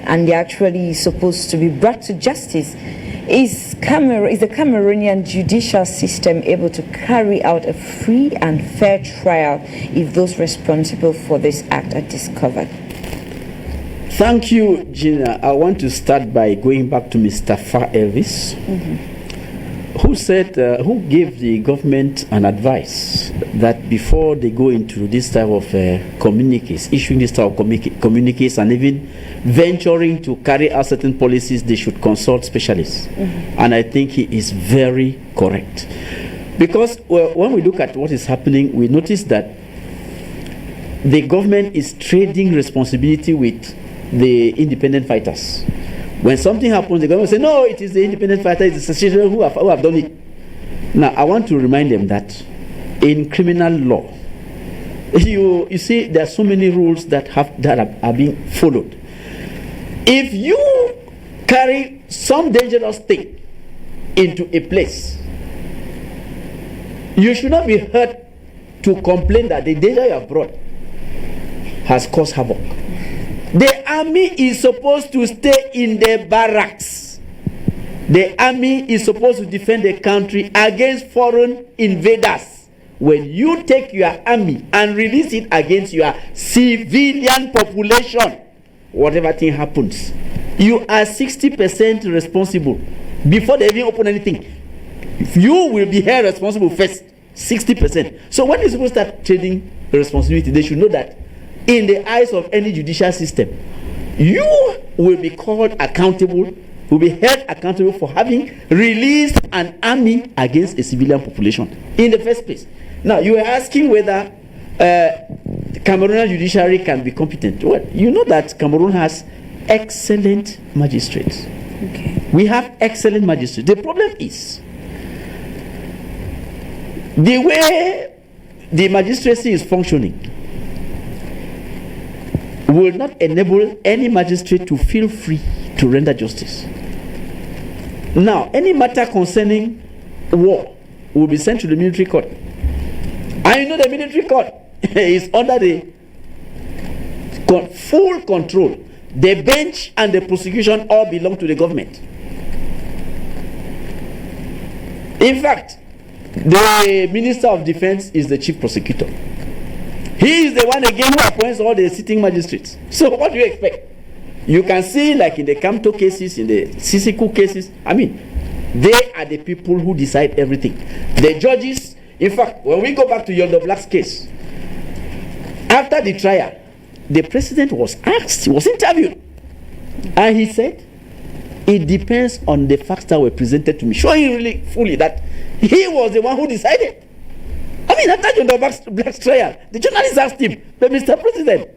B: and they're actually supposed to be brought to justice. Is the Cameroonian judicial system able to carry out a free and fair trial if those responsible for this act are discovered?
E: Thank you, Gina. I want to start by going back to Mr. Fa Elvis, who said, who gave the government an advice that before they go into this type of communiques, issuing this type of communiques, and even venturing to carry out certain policies, they should consult specialists. And I think he is very correct. Because when we look at what is happening, we notice that the government is trading responsibility with the independent fighters. When something happens, the government say, no, it is the independent fighters, it's the citizens who have done it. Now, I want to remind them that in criminal law, you see, there are so many rules that are being followed. If you carry some dangerous thing into a place, you should not be heard to complain that the danger you have brought has caused havoc. The army is supposed to stay in the barracks. The army is supposed to defend the country against foreign invaders. When you take your army and release it against your civilian population, whatever thing happens, you are 60% responsible before they even open anything. You will be held responsible first, 60%. So when you're supposed to start trading responsibility, they should know that in the eyes of any judicial system, you will be called accountable, will be held accountable for having released an army against a civilian population in the first place. Now, you are asking whether the Cameroonian judiciary can be competent. Well, you know that Cameroon has excellent magistrates.
B: Okay.
E: We have excellent magistrates. The problem is the way the magistracy is functioning will not enable any magistrate to feel free to render justice. Now, any matter concerning war will be sent to the military court. And you know the military court is under the full control. The bench and the prosecution all belong to the government. In fact, the Minister of Defense is the chief prosecutor. He is the one again who appoints all the sitting magistrates. So what do you expect? You can see, like in the Kamto cases, in the Sisiku cases, I mean, they are the people who decide everything. The judges, in fact, when we go back to Yoldo Black's case, after the trial, the president was asked, he was interviewed, and he said, it depends on the facts that were presented to me, showing really fully that he was the one who decided. I mean, after Yoldo Black's trial, the journalist asked him, but Mr. President,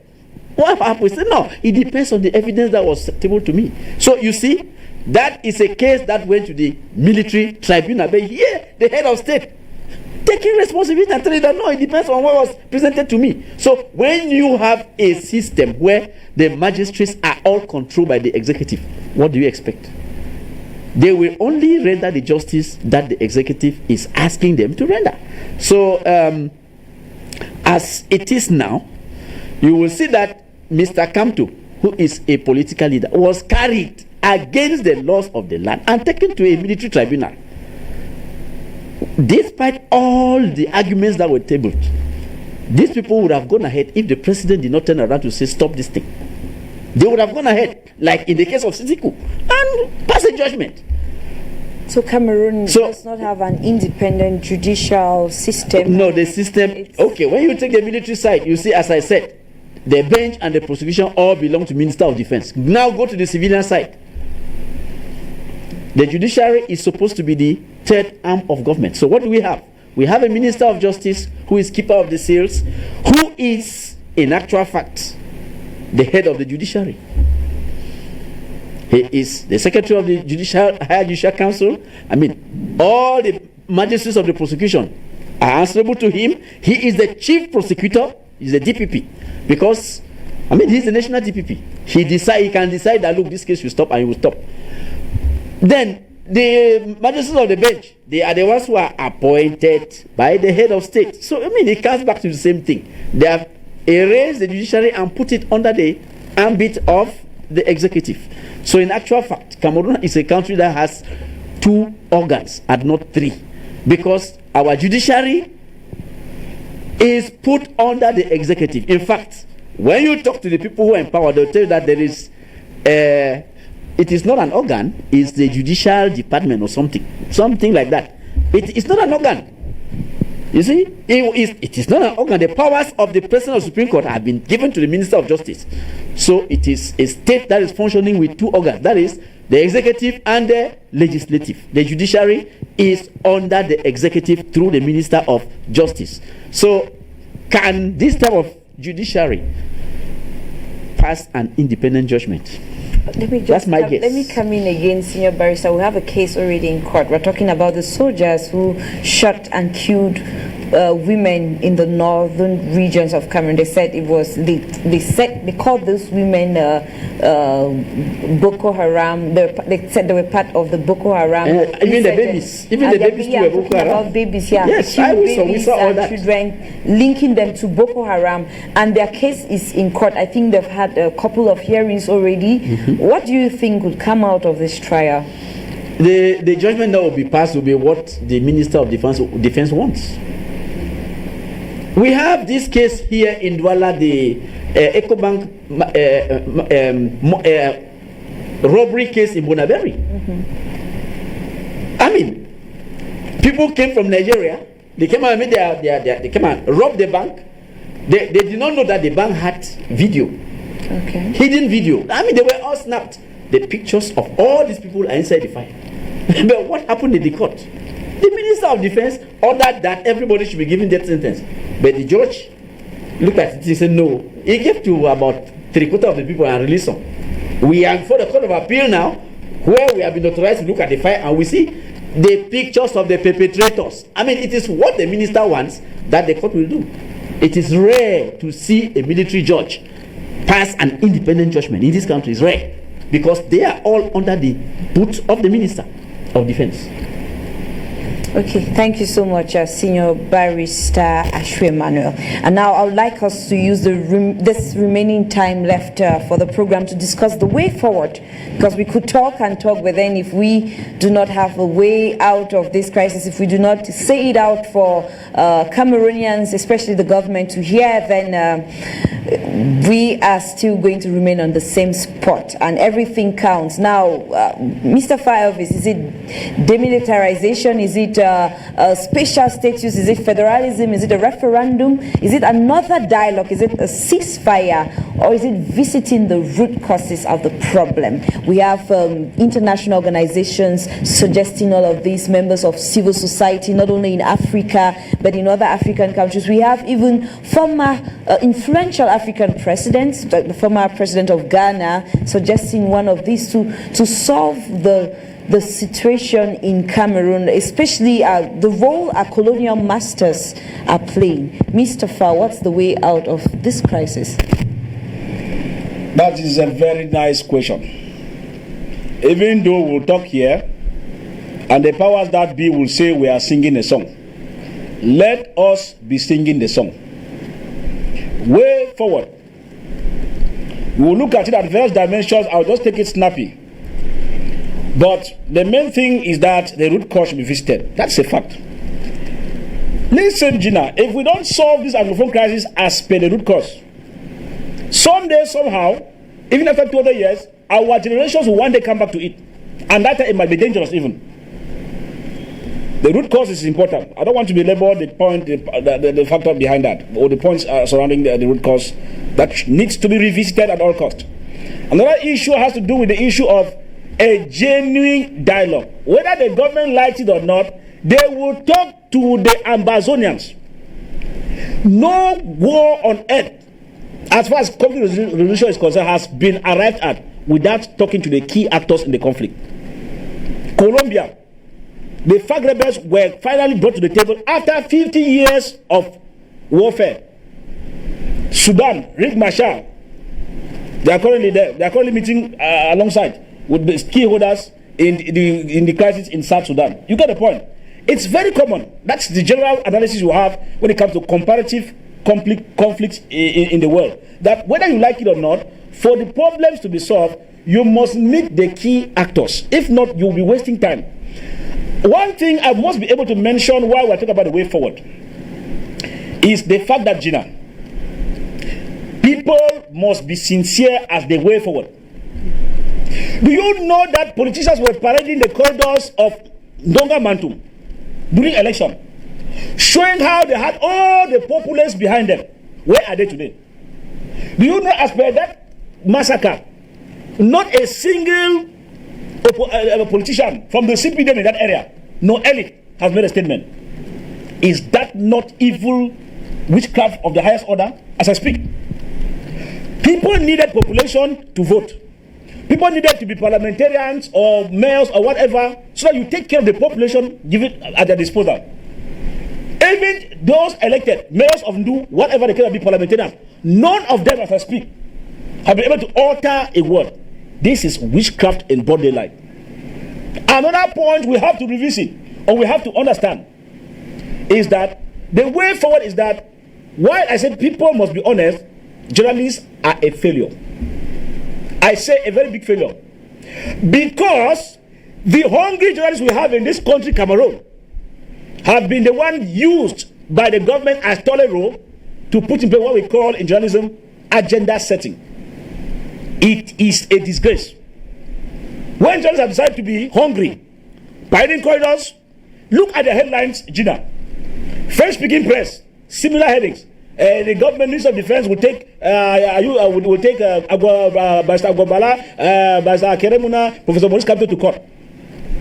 E: what happened? He said, no, it depends on the evidence that was tabled to me. So you see, that is a case that went to the military tribunal. But here, the head of state taking responsibility and telling that no, it depends on what was presented to me. So when you have a system where the magistrates are all controlled by the executive, what do you expect? They will only render the justice that the executive is asking them to render. So as it is now, you will see that Mr. Kamto, who is a political leader, was carried against the laws of the land and taken to a military tribunal. Despite all the arguments that were tabled, these people would have gone ahead if the president did not turn around to say, stop this thing. They would have gone ahead, like in the case of Sisiku, and pass a judgment.
B: So Cameroon does not have an independent judicial system?
E: No, the system, okay, when you take the military side, you see, as I said, the bench and the prosecution all belong to Minister of Defense. Now go to the civilian side. The judiciary is supposed to be the third arm of government. So what do we have? We have a Minister of Justice who is keeper of the seals, who is, in actual fact, the head of the judiciary. He is the secretary of the Higher Judicial Council. I mean, all the magistrates of the prosecution are answerable to him. He is the chief prosecutor. He's the DPP, because I mean he's the national DPP. He can decide that look, this case will stop, and he will stop. Then the magistrates of the bench, they are the ones who are appointed by the head of state. So I mean it comes back to the same thing. They have erased the judiciary and put it under the ambit of the executive. So in actual fact, Cameroon is a country that has 2 organs and not 3, because our judiciary is put under the executive. In fact, when you talk to the people who are empowered, they'll tell you that there is it is not an organ, it's the judicial department or something like that. It's not an organ. You see, it is not an organ. The powers of the President of the Supreme Court have been given to the Minister of Justice. So it is a state that is functioning with 2 organs, that is the executive and the legislative. The judiciary is under the executive through the Minister of Justice. So can this type of judiciary pass an independent judgment? That's my guess.
B: Let me come in again, Senior Barrister. We have a case already in court. We're talking about the soldiers who shot and killed women in the northern regions of Cameroon. They said it was they called those women Boko Haram. They said they were part of the Boko Haram.
E: Even the babies, too were Boko Haram.
B: About babies, yeah.
E: Yes, we saw all that.
B: Children, linking them to Boko Haram, and their case is in court. I think they've had a couple of hearings already. What do you think would come out of this trial?
E: The judgment that will be passed will be what the Minister of Defense wants. We have this case here in Douala, the EcoBank robbery case in Bonaberi. I mean, people came from Nigeria. They came and made they came and robbed the bank. They did not know that the bank had video.
B: Okay.
E: Hidden video. I mean, they were all snapped. The pictures of all these people are inside the file. But what happened in the court? The Minister of Defense ordered that everybody should be given death sentence. But the judge looked at it and said no. He gave to about 3/4 of the people and released them. We are before the Court of Appeal now, where we have been authorized to look at the file, and we see the pictures of the perpetrators. I mean, it is what the minister wants that the court will do. It is rare to see a military judge pass an independent judgment in this country. It's rare, because they are all under the boot of the Minister of Defense.
B: Okay, thank you so much, Senior Barrister Ashwe Emmanuel. And now I would like us to use this remaining time left for the program to discuss the way forward, because we could talk and talk, but then if we do not have a way out of this crisis, if we do not say it out for Cameroonians, especially the government, to hear, then we are still going to remain on the same spot, and everything counts. Now, Mr. Fireoffice, is it demilitarization? Is it special status? Is it federalism? Is it a referendum? Is it another dialogue? Is it a ceasefire? Or is it visiting the root causes of the problem? We have international organizations suggesting all of these, members of civil society, not only in Africa, but in other African countries. We have even former influential African presidents, the former president of Ghana, suggesting one of these to solve the situation in Cameroon, especially the role our colonial masters are playing. Mr. Fa, what's the way out of this crisis?
A: That is a very nice question. Even though we'll talk here, and the powers that be will say we are singing a song, let us be singing the song. Way forward. We'll look at it at various dimensions. I'll just take it snappy. But the main thing is that the root cause should be visited. That's a fact. Listen, Gina, if we don't solve this Anglophone crisis as per the root cause, someday, somehow, even after 2 other years, our generations will one day come back to it. And that it might be dangerous even. The root cause is important. I don't want to belabor the point, the factor behind that, or the points surrounding the root cause that needs to be revisited at all costs. Another issue has to do with the issue of a genuine dialogue. Whether the government likes it or not, they will talk to the Ambazonians. No war on earth, as far as conflict resolution is concerned, has been arrived at without talking to the key actors in the conflict. Colombia, The FARC rebels were finally brought to the table after 50 years of warfare. Sudan, Riek Machar, they are currently there. They are currently meeting alongside with the key holders in the crisis in South Sudan. You get the point. It's very common. That's the general analysis you have when it comes to comparative conflicts in the world. That whether you like it or not, for the problems to be solved, you must meet the key actors. If not, you'll be wasting time. One thing I must be able to mention while we're talking about the way forward is the fact that, Gina, people must be sincere as the way forward. Do you know that politicians were parading the corridors of Ndonga Mantum during election, showing how they had all the populace behind them? Where are they today? Do you know, as per that massacre, not a single politician from the CPD in that area, no elite, has made a statement? Is that not evil witchcraft of the highest order? As I speak, people needed population to vote. People needed to be parliamentarians or mayors or whatever, so that you take care of the population, give it at their disposal. Even those elected, mayors of Ndu, whatever they can be parliamentarians, none of them, as I speak, have been able to alter a word. This is witchcraft in broad daylight. Another point we have to revisit, or we have to understand, is that the way forward is that while I said people must be honest, journalists are a failure. I say a very big failure. Because the hungry journalists we have in this country, Cameroon, have been the one used by the government as tolerable to put in place what we call in journalism agenda setting. It is a disgrace. When journalists have decided to be hungry, parading corridors, look at the headlines, Gina. French-speaking press, similar headings. The government Minister of Defense will take Barrister Agbobala, Barrister Keremuna, Professor Maurice Kamto to court.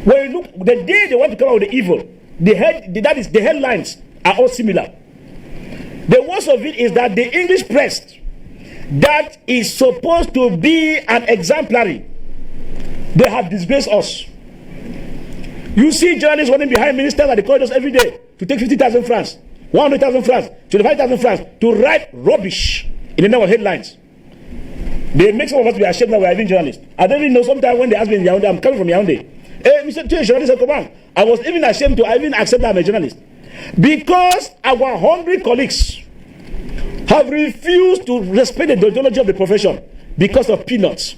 A: When you look, the day they want to come out with the evil, the headlines are all similar. The worst of it is that the English press, that is supposed to be an exemplary, they have disgraced us. You see journalists running behind ministers at the corridors every day to take 50,000 francs, 100,000 francs, 25,000 francs to write rubbish in the name of headlines. They make some of us be ashamed that we are even journalists. I don't even know, sometimes when they ask me in Yaoundé, I'm coming from Yaoundé. Hey, Mr. Two journalist, come on. I was even ashamed to even accept that I'm a journalist. Because our hungry colleagues have refused to respect the deontology of the profession because of peanuts.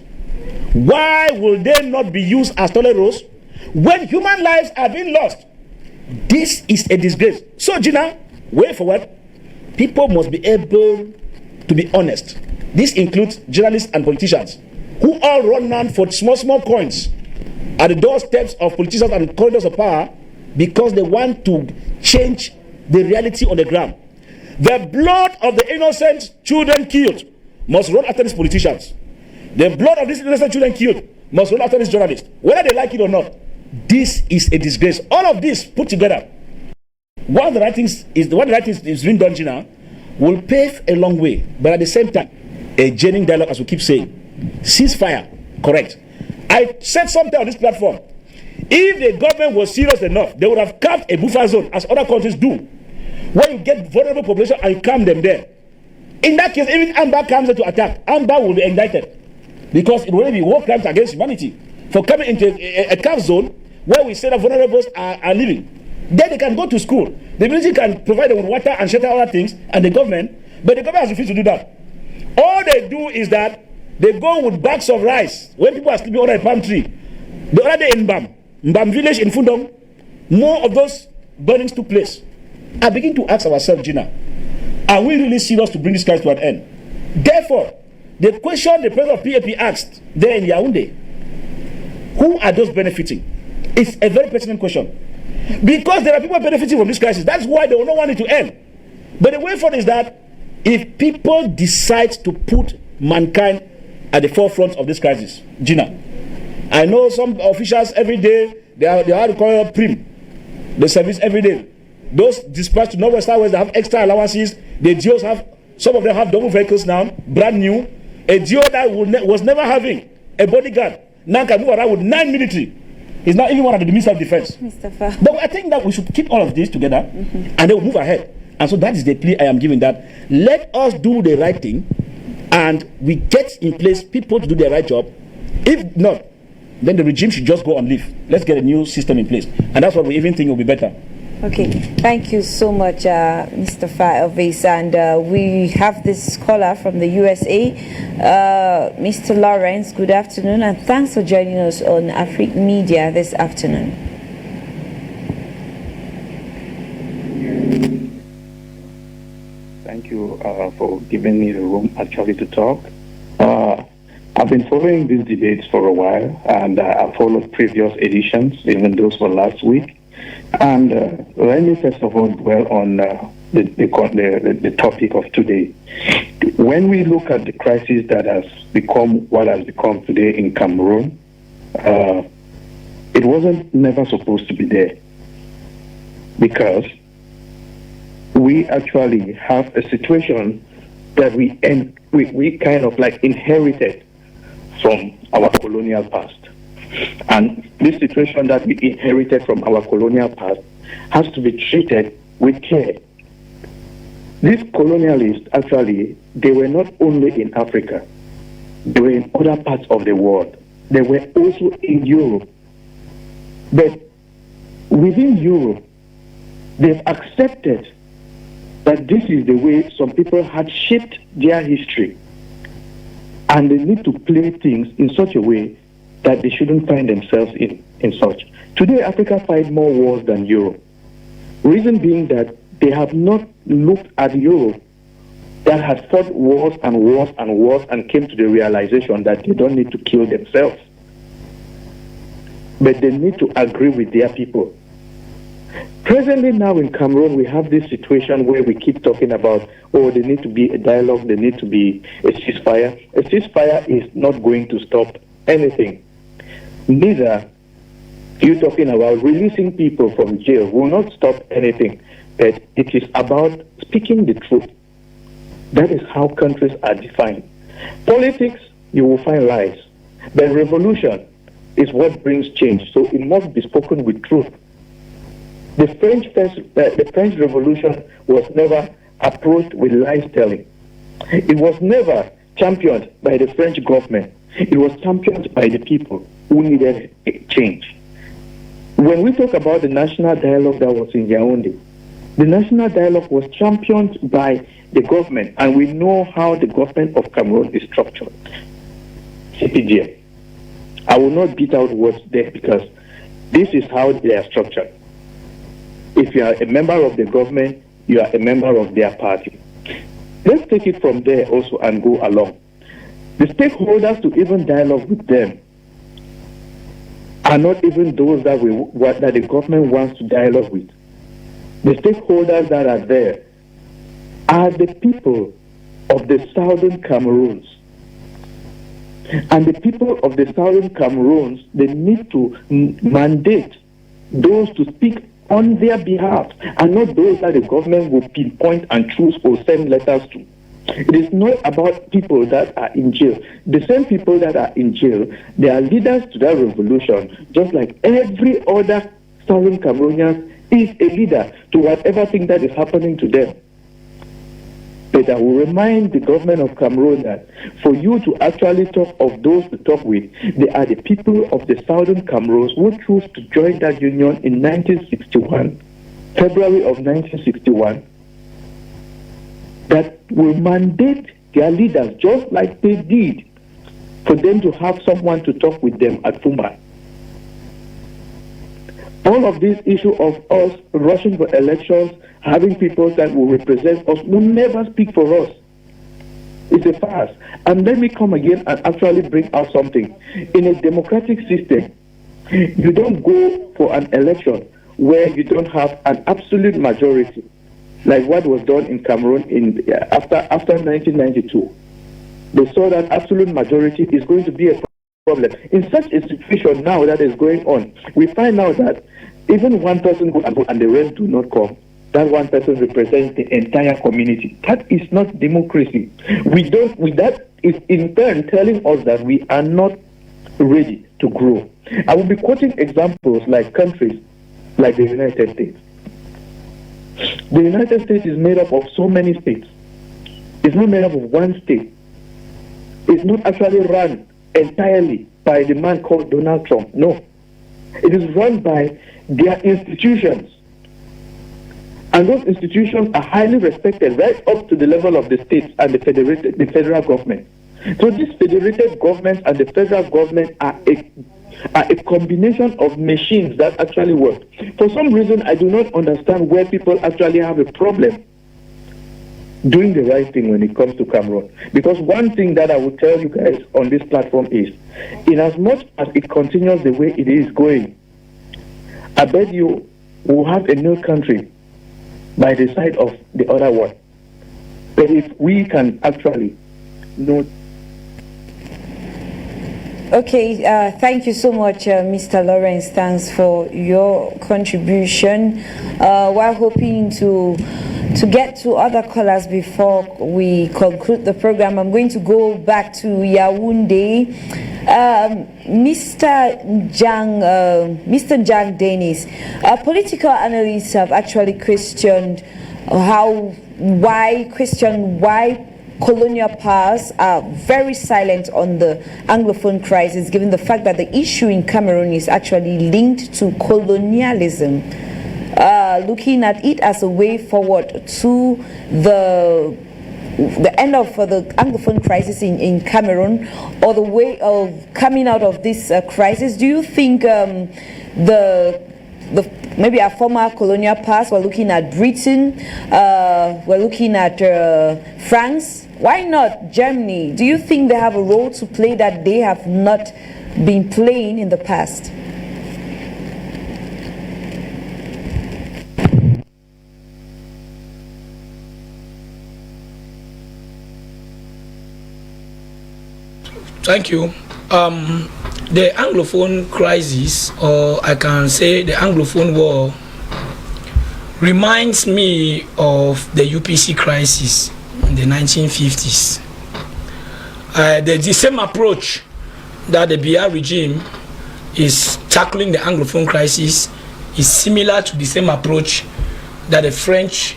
A: Why will they not be used as toleros when human lives are being lost? This is a disgrace. So, Gina, way forward, people must be able to be honest. This includes journalists and politicians who all run around for small coins at the doorsteps of politicians and corridors of power because they want to change the reality on the ground. The blood of the innocent children killed must run after these politicians. The blood of these innocent children killed must run after these journalists, whether they like it or not. This is a disgrace. All of this put together, one of the right things is being done now, will pave a long way, but at the same time, a genuine dialogue, as we keep saying. Ceasefire, correct. I said something on this platform. If the government was serious enough, they would have carved a buffer zone, as other countries do, where you get vulnerable population and you calm them there. In that case, even Amba comes to attack, Amba will be indicted because it will be war crimes against humanity for coming into a calm zone where we say that vulnerables are living. Then they can go to school. The military can provide them with water and shelter, other things, and the government, but the government has refused to do that. All they do is that they go with bags of rice when people are sleeping under a palm tree. The other day in Mbam village in Fundong, more of those burnings took place. I begin to ask ourselves, Gina, are we really serious to bring this crisis to an end? Therefore, the question the president of PAP asked there in Yaoundé, who are those benefiting? It's a very pertinent question. Because there are people benefiting from this crisis. That's why they will not want it to end. But the way forward is that if people decide to put mankind at the forefront of this crisis, Gina, I know some officials every day, they are to call it prim. They service every day. Those dispatched to Northwest Southwest, they have extra allowances. The GOs have, some of them have double vehicles now, brand new. A GO that was never having a bodyguard now can move around with 9 military. He's not even one of the Minister of Defense.
B: Mr. Fa.
A: But I think that we should keep all of this together and then we'll move ahead. And so that is the plea I am giving, that let us do the right thing and we get in place people to do their right job. If not, then the regime should just go on leave. Let's get a new system in place. And that's what we even think will be better.
B: Okay, thank you so much, Mr. Elvis. And we have this caller from the USA, Mr. Lawrence. Good afternoon, and thanks for joining us on Afrique Media this afternoon.
F: Thank you for giving me the room actually to talk. I've been following these debates for a while, and I followed previous editions, even those for last week. And let me first of all dwell on the topic of today. When we look at the crisis that has become what has become today in Cameroon, it wasn't never supposed to be there, because we actually have a situation that we kind of like inherited from our colonial past. And this situation that we inherited from our colonial past has to be treated with care. These colonialists, actually, they were not only in Africa, they were in other parts of the world. They were also in Europe. But within Europe, they've accepted that this is the way some people had shaped their history. And they need to play things in such a way that they shouldn't find themselves in such. Today, Africa fights more wars than Europe. Reason being that they have not looked at Europe that has fought wars and wars and wars and came to the realization that they don't need to kill themselves. But they need to agree with their people. Presently now in Cameroon, we have this situation where we keep talking about, oh, there needs to be a dialogue, there needs to be a ceasefire. A ceasefire is not going to stop anything. Neither you talking about releasing people from jail will not stop anything. But it is about speaking the truth. That is how countries are defined. Politics, you will find lies. But revolution is what brings change. So it must be spoken with truth. The French Revolution was never approached with lies telling. It was never championed by the French government. It was championed by the people who needed a change. When we talk about the national dialogue that was in Yaoundé, the national dialogue was championed by the government, and we know how the government of Cameroon is structured. CPGM. I will not beat out words there because this is how they are structured. If you are a member of the government, you are a member of their party. Let's take it from there also and go along. The stakeholders to even dialogue with them are not even those that the government wants to dialogue with. The stakeholders that are there are the people of the southern Cameroons. And the people of the southern Cameroons, they need to mandate those to speak on their behalf, and not those that the government will pinpoint and choose or send letters to. It is not about people that are in jail. The same people that are in jail, they are leaders to that revolution, just like every other southern Cameroonian is a leader to whatever thing that is happening to them. But I will remind the government of Cameroon that for you to actually talk of those to talk with, they are the people of the southern Cameroons who chose to join that union in 1961, February of 1961, that will mandate their leaders, just like they did, for them to have someone to talk with them at Fuma. All of this issue of us rushing for elections, having people that will represent us, will never speak for us. It's a farce. And let me come again and actually bring out something. In a democratic system, you don't go for an election where you don't have an absolute majority, like what was done in Cameroon after 1992. They saw that absolute majority is going to be a problem. In such a situation now that is going on, we find out that even one person goes and the rest do not come. That one person represents the entire community. That is not democracy. That is in turn telling us that we are not ready to grow. I will be quoting examples like countries like the United States. The United States is made up of so many states. It's not made up of one state. It's not actually run entirely by the man called Donald Trump. No. It is run by their institutions. And those institutions are highly respected right up to the level of the states and the federal government. So these federated governments and the federal government are a combination of machines that actually work. For some reason, I do not understand where people actually have a problem doing the right thing when it comes to Cameroon. Because one thing that I will tell you guys on this platform is, in as much as it continues the way it is going, I bet you will have a new country by the side of the other one. But if we can actually know.
B: Okay, thank you so much, Mr. Lawrence. Thanks for your contribution. We're hoping to get to other callers before we conclude the program. I'm going to go back to Yaoundé. Mr. Jang Dennis, political analysts have actually questioned why colonial powers are very silent on the Anglophone crisis, given the fact that the issue in Cameroon is actually linked to colonialism, looking at it as a way forward to the end of the Anglophone crisis in Cameroon, or the way of coming out of this crisis. Do you think maybe our former colonial past, we're looking at Britain, we're looking at France, why not Germany? Do you think they have a role to play that they have not been playing in the past?
C: Thank you. The Anglophone crisis, or I can say the Anglophone war, reminds me of the UPC crisis in the 1950s. The same approach that the BR regime is tackling the Anglophone crisis is similar to the same approach that the French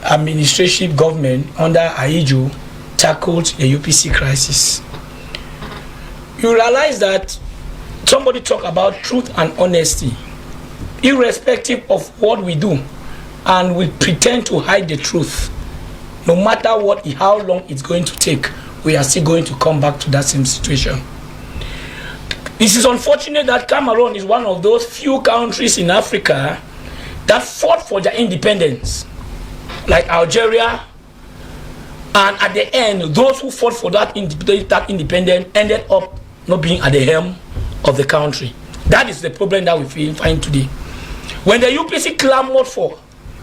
C: administrative government under Ahidjo tackled the UPC crisis. You realize that somebody talk about truth and honesty, irrespective of what we do, and we pretend to hide the truth. No matter how long it's going to take, we are still going to come back to that same situation. This is unfortunate that Cameroon is one of those few countries in Africa that fought for their independence, like Algeria, and at the end, those who fought for that independence ended up not being at the helm of the country. That is the problem that we find today. When the UPC clamored for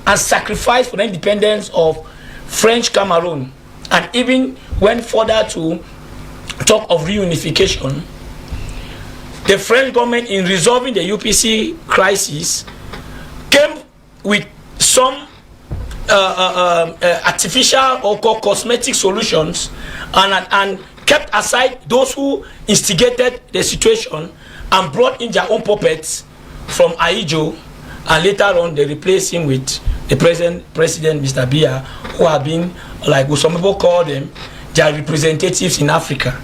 C: and sacrificed for the independence of French Cameroon, and even went further to talk of reunification, the French government, in resolving the UPC crisis, came with some artificial or cosmetic solutions and kept aside those who instigated the situation and brought in their own puppets from Ahidjo, and later on they replaced him with the present president, Mr. Biya, who have been, like some people call them, their representatives in Africa.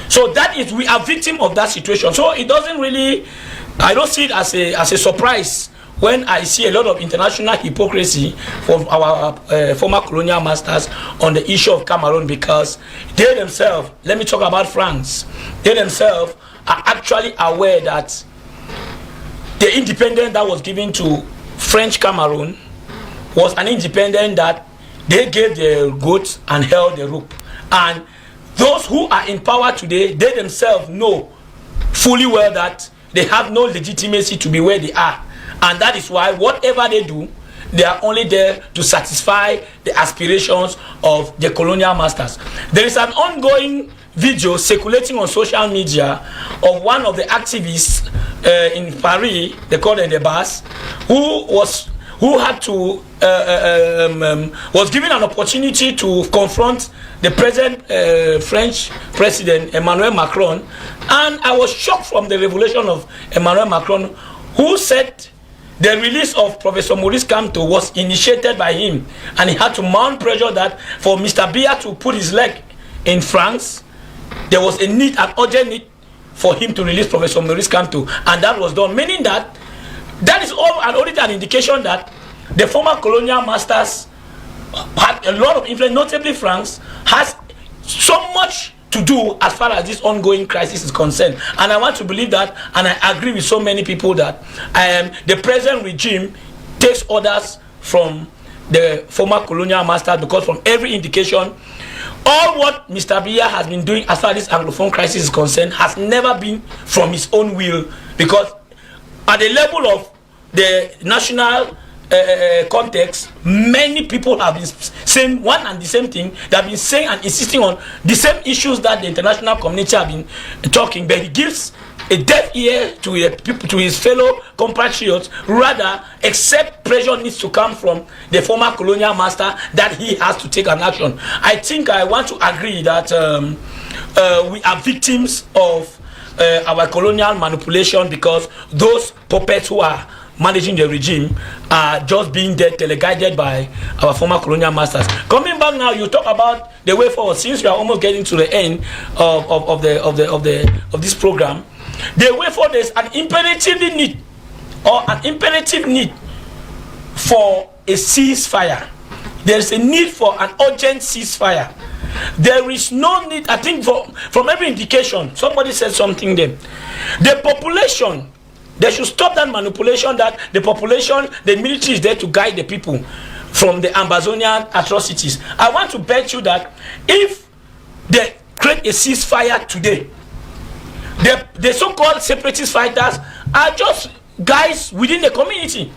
C: So that is, we are victim of that situation. So it doesn't really, I don't see it as a surprise when I see a lot of international hypocrisy from our former colonial masters on the issue of Cameroon, because they themselves, let me talk about France, they themselves are actually aware that the independence that was given to French Cameroon was an independence that they gave the goat and held the rope. And those who are in power today, they themselves know fully well that they have no legitimacy to be where they are. And that is why whatever they do, they are only there to satisfy the aspirations of the colonial masters. There is an ongoing video circulating on social media of one of the activists in Paris, they call them the Bas, who who had to was given an opportunity to confront the present French President Emmanuel Macron, and I was shocked from the revelation of Emmanuel Macron, who said the release of Professor Maurice Kamto was initiated by him, and he had to mount pressure that for Mr. Biya to put his leg in France, there was a need, an urgent need for him to release Professor Maurice Kamto, and that was done, meaning that that is all and only an indication that the former colonial masters had a lot of influence, notably France, has so much to do as far as this ongoing crisis is concerned. And I want to believe that, and I agree with so many people that the present regime takes orders from the former colonial masters, because from every indication, all what Mr. Biya has been doing as far as this Anglophone crisis is concerned has never been from his own will, because at the level of the national context, many people have been saying one and the same thing. They have been saying and insisting on the same issues that the international community have been talking, but he gives a deaf ear to people, to his fellow compatriots, rather except pressure needs to come from the former colonial master that he has to take an action. I think I want to agree that we are victims of our colonial manipulation, because those puppets who are managing the regime are just being teleguided by our former colonial masters. Coming back now, you talk about the way forward. Since we are almost getting to the end of this program, the way forward is an imperative need for a ceasefire. There is a need for an urgent ceasefire. There is no need, I think, from every indication. Somebody said something there. The population, they should stop that manipulation that the population, the military is there to guide the people from the Amazonian atrocities. I want to bet you that if they create a ceasefire today, the so-called separatist fighters are just guys within the community.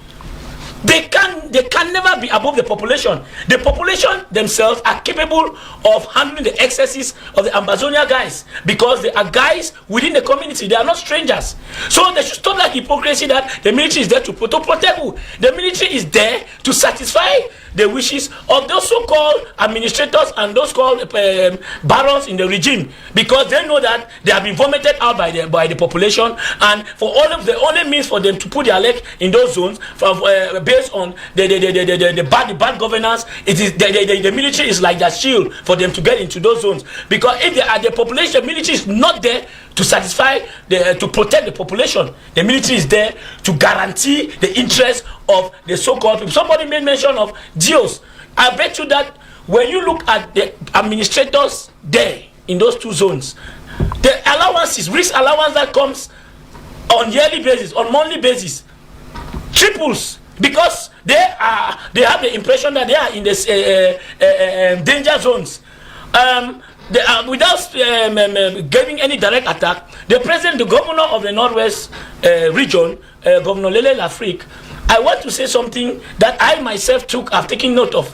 C: They can never be above the population. The population themselves are capable of handling the excesses of the Ambazonia guys, because they are guys within the community. They are not strangers. So they should stop that hypocrisy that the military is there to protect who. The military is there to satisfy the wishes of those so-called administrators and those called barons in the regime, because they know that they have been vomited out by the population, and for all of the only means for them to put their leg in those zones from based on the bad governance, it is the military is like that shield for them to get into those zones, because if they are the population, the military is not there to satisfy to protect the population. The military is there to guarantee the interest of the so-called people. Somebody made mention of geos. I bet you that when you look at the administrators there in those two zones, the allowances, risk allowance that comes on yearly basis, on monthly basis, triples, because they have the impression that they are in this danger zones. Without giving any direct attack, the governor of the Northwest region, Governor Lele L'Afrique, I want to say something that I myself have taken note of.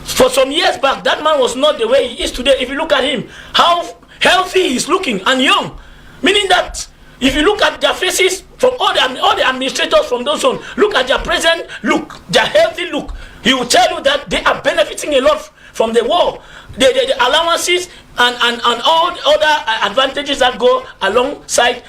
C: For some years back, that man was not the way he is today. If you look at him, how healthy he is looking and young, meaning that if you look at their faces from all the administrators from those zones, look at their present look, their healthy look, he will tell you that they are benefiting a lot from the war. The allowances and all the other advantages that go alongside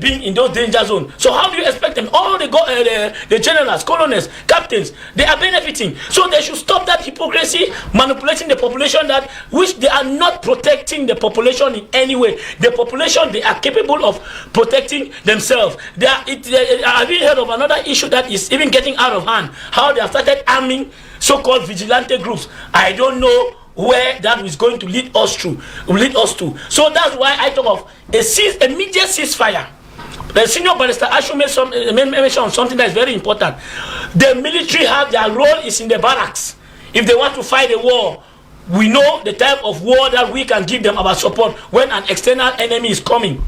C: being in those danger zones. So how do you expect them? All the generals, colonels, captains, they are benefiting. So they should stop that hypocrisy, manipulating the population, that which they are not protecting the population in any way. The population, they are capable of protecting themselves. I've even heard of another issue that is even getting out of hand. How they have started arming so-called vigilante groups. I don't know where that is going to lead us to. So that's why I talk of a immediate ceasefire. The senior barrister Ashu made mention on something that is very important. The military have their role is in the barracks. If they want to fight a war, we know the type of war that we can give them our support when an external enemy is coming.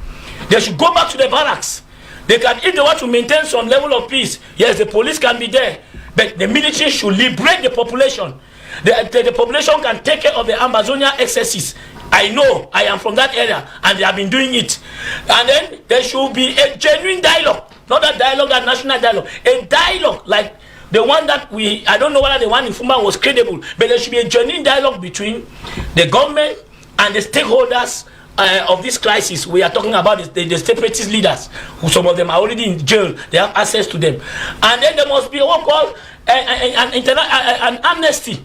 C: They should go back to the barracks. If they want to maintain some level of peace, yes, the police can be there, but the military should liberate the population. The population can take care of the Amazonia excesses. I know, I am from that area, and they have been doing it. And then there should be a genuine dialogue, not a dialogue, a national dialogue, a dialogue like the one that I don't know whether the one in Fuma was credible, but there should be a genuine dialogue between the government and the stakeholders of this crisis. We are talking about the separatist leaders, who some of them are already in jail. They have access to them, and then there must be what called an amnesty,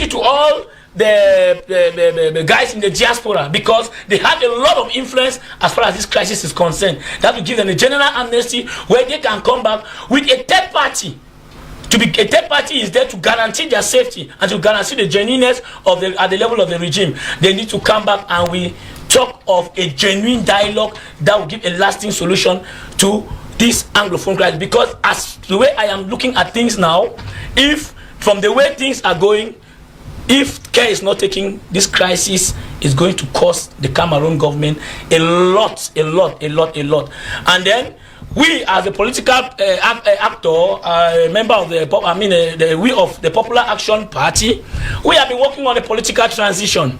C: to all the guys in the diaspora, because they had a lot of influence as far as this crisis is concerned. That will give them a general amnesty where they can come back with a third party. A third party is there to guarantee their safety and to guarantee the genuineness of at the level of the regime. They need to come back, and we talk of a genuine dialogue that will give a lasting solution to this Anglophone crisis. Because as the way I am looking at things now, if from the way things are going, if care is not taken, this crisis is going to cost the Cameroon government a lot. And then we, as a political actor, member of we of the Popular Action Party, we have been working on a political transition.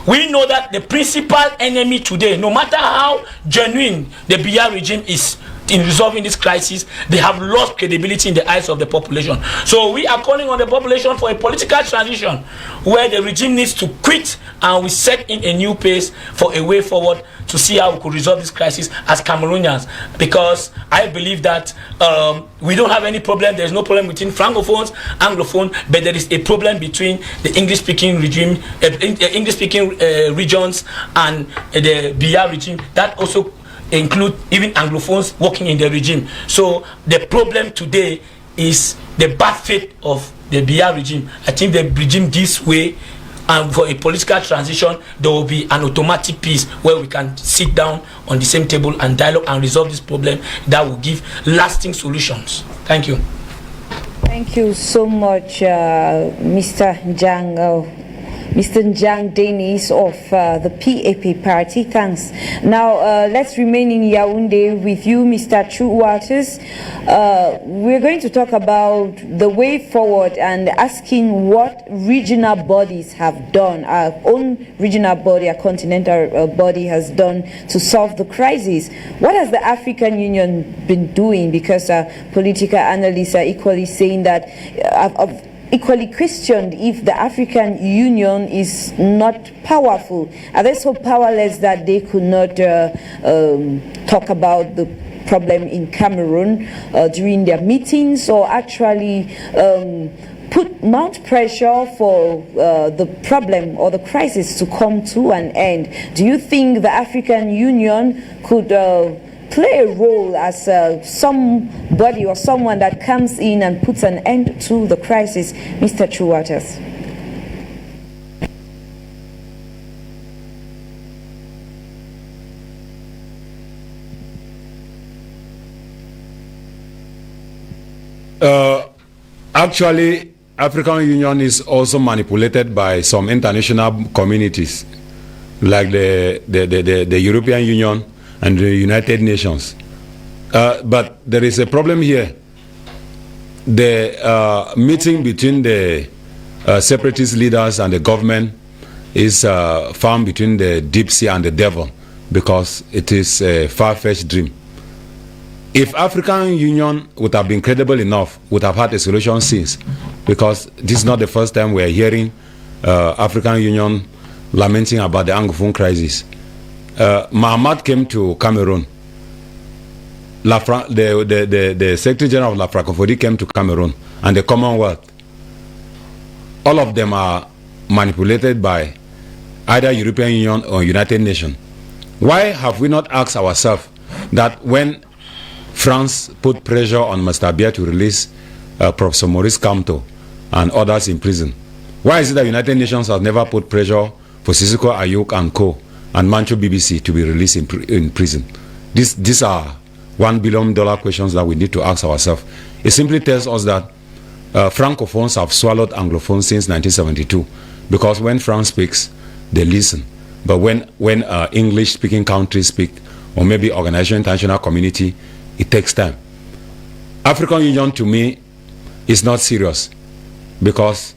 C: We know that the principal enemy today, no matter how genuine the Biya regime is in resolving this crisis, they have lost credibility in the eyes of the population. So we are calling on the population for a political transition where the regime needs to quit, and we set in a new pace for a way forward to see how we could resolve this crisis as Cameroonians. Because I believe that we don't have any problem. There is no problem between Francophones, Anglophone, but there is a problem between the English-speaking regime, English-speaking regions, and the Biya regime. That also include even Anglophones working in the regime. So the problem today is the bad faith of the Biya regime. I think the regime gives way, and for a political transition, there will be an automatic peace where we can sit down on the same table and dialogue and resolve this problem that will give lasting solutions. Thank you.
B: Thank you so much, Mr. Njang. Mr. Njang Dennis of the PAP party. Thanks. Now, let's remain in Yaoundé with you, Mr. True Waters. We're going to talk about the way forward and asking what regional bodies have done, our own regional body, our continental body has done to solve the crisis. What has the African Union been doing? Because political analysts are equally saying that equally questioned if the African Union is not powerful. Are they so powerless that they could not talk about the problem in Cameroon during their meetings, or actually mount pressure for the problem or the crisis to come to an end? Do you think the African Union could play a role as somebody or someone that comes in and puts an end to the crisis? Mr. True Waters.
D: Actually, African Union is also manipulated by some international communities like the European Union and the United Nations. But there is a problem here. The meeting between the separatist leaders and the government is found between the deep sea and the devil, because it is a far-fetched dream. If African Union would have been credible enough, would have had a solution since, because this is not the first time we are hearing African Union lamenting about the Anglophone crisis. Mahamat came to Cameroon. The Secretary General of La Francophonie came to Cameroon, and the Commonwealth. All of them are manipulated by either European Union or United Nations. Why have we not asked ourselves that when France put pressure on Mr. Biya to release Professor Maurice Kamto and others in prison, why is it that United Nations has never put pressure for Sissoko Ayuk and co. and Mancho BBC to be released in prison? These are $1 billion questions that we need to ask ourselves. It simply tells us that Francophones have swallowed Anglophones since 1972, because when France speaks, they listen. But when English-speaking countries speak, or maybe Organization International Community, it takes time. African Union, to me, is not serious, because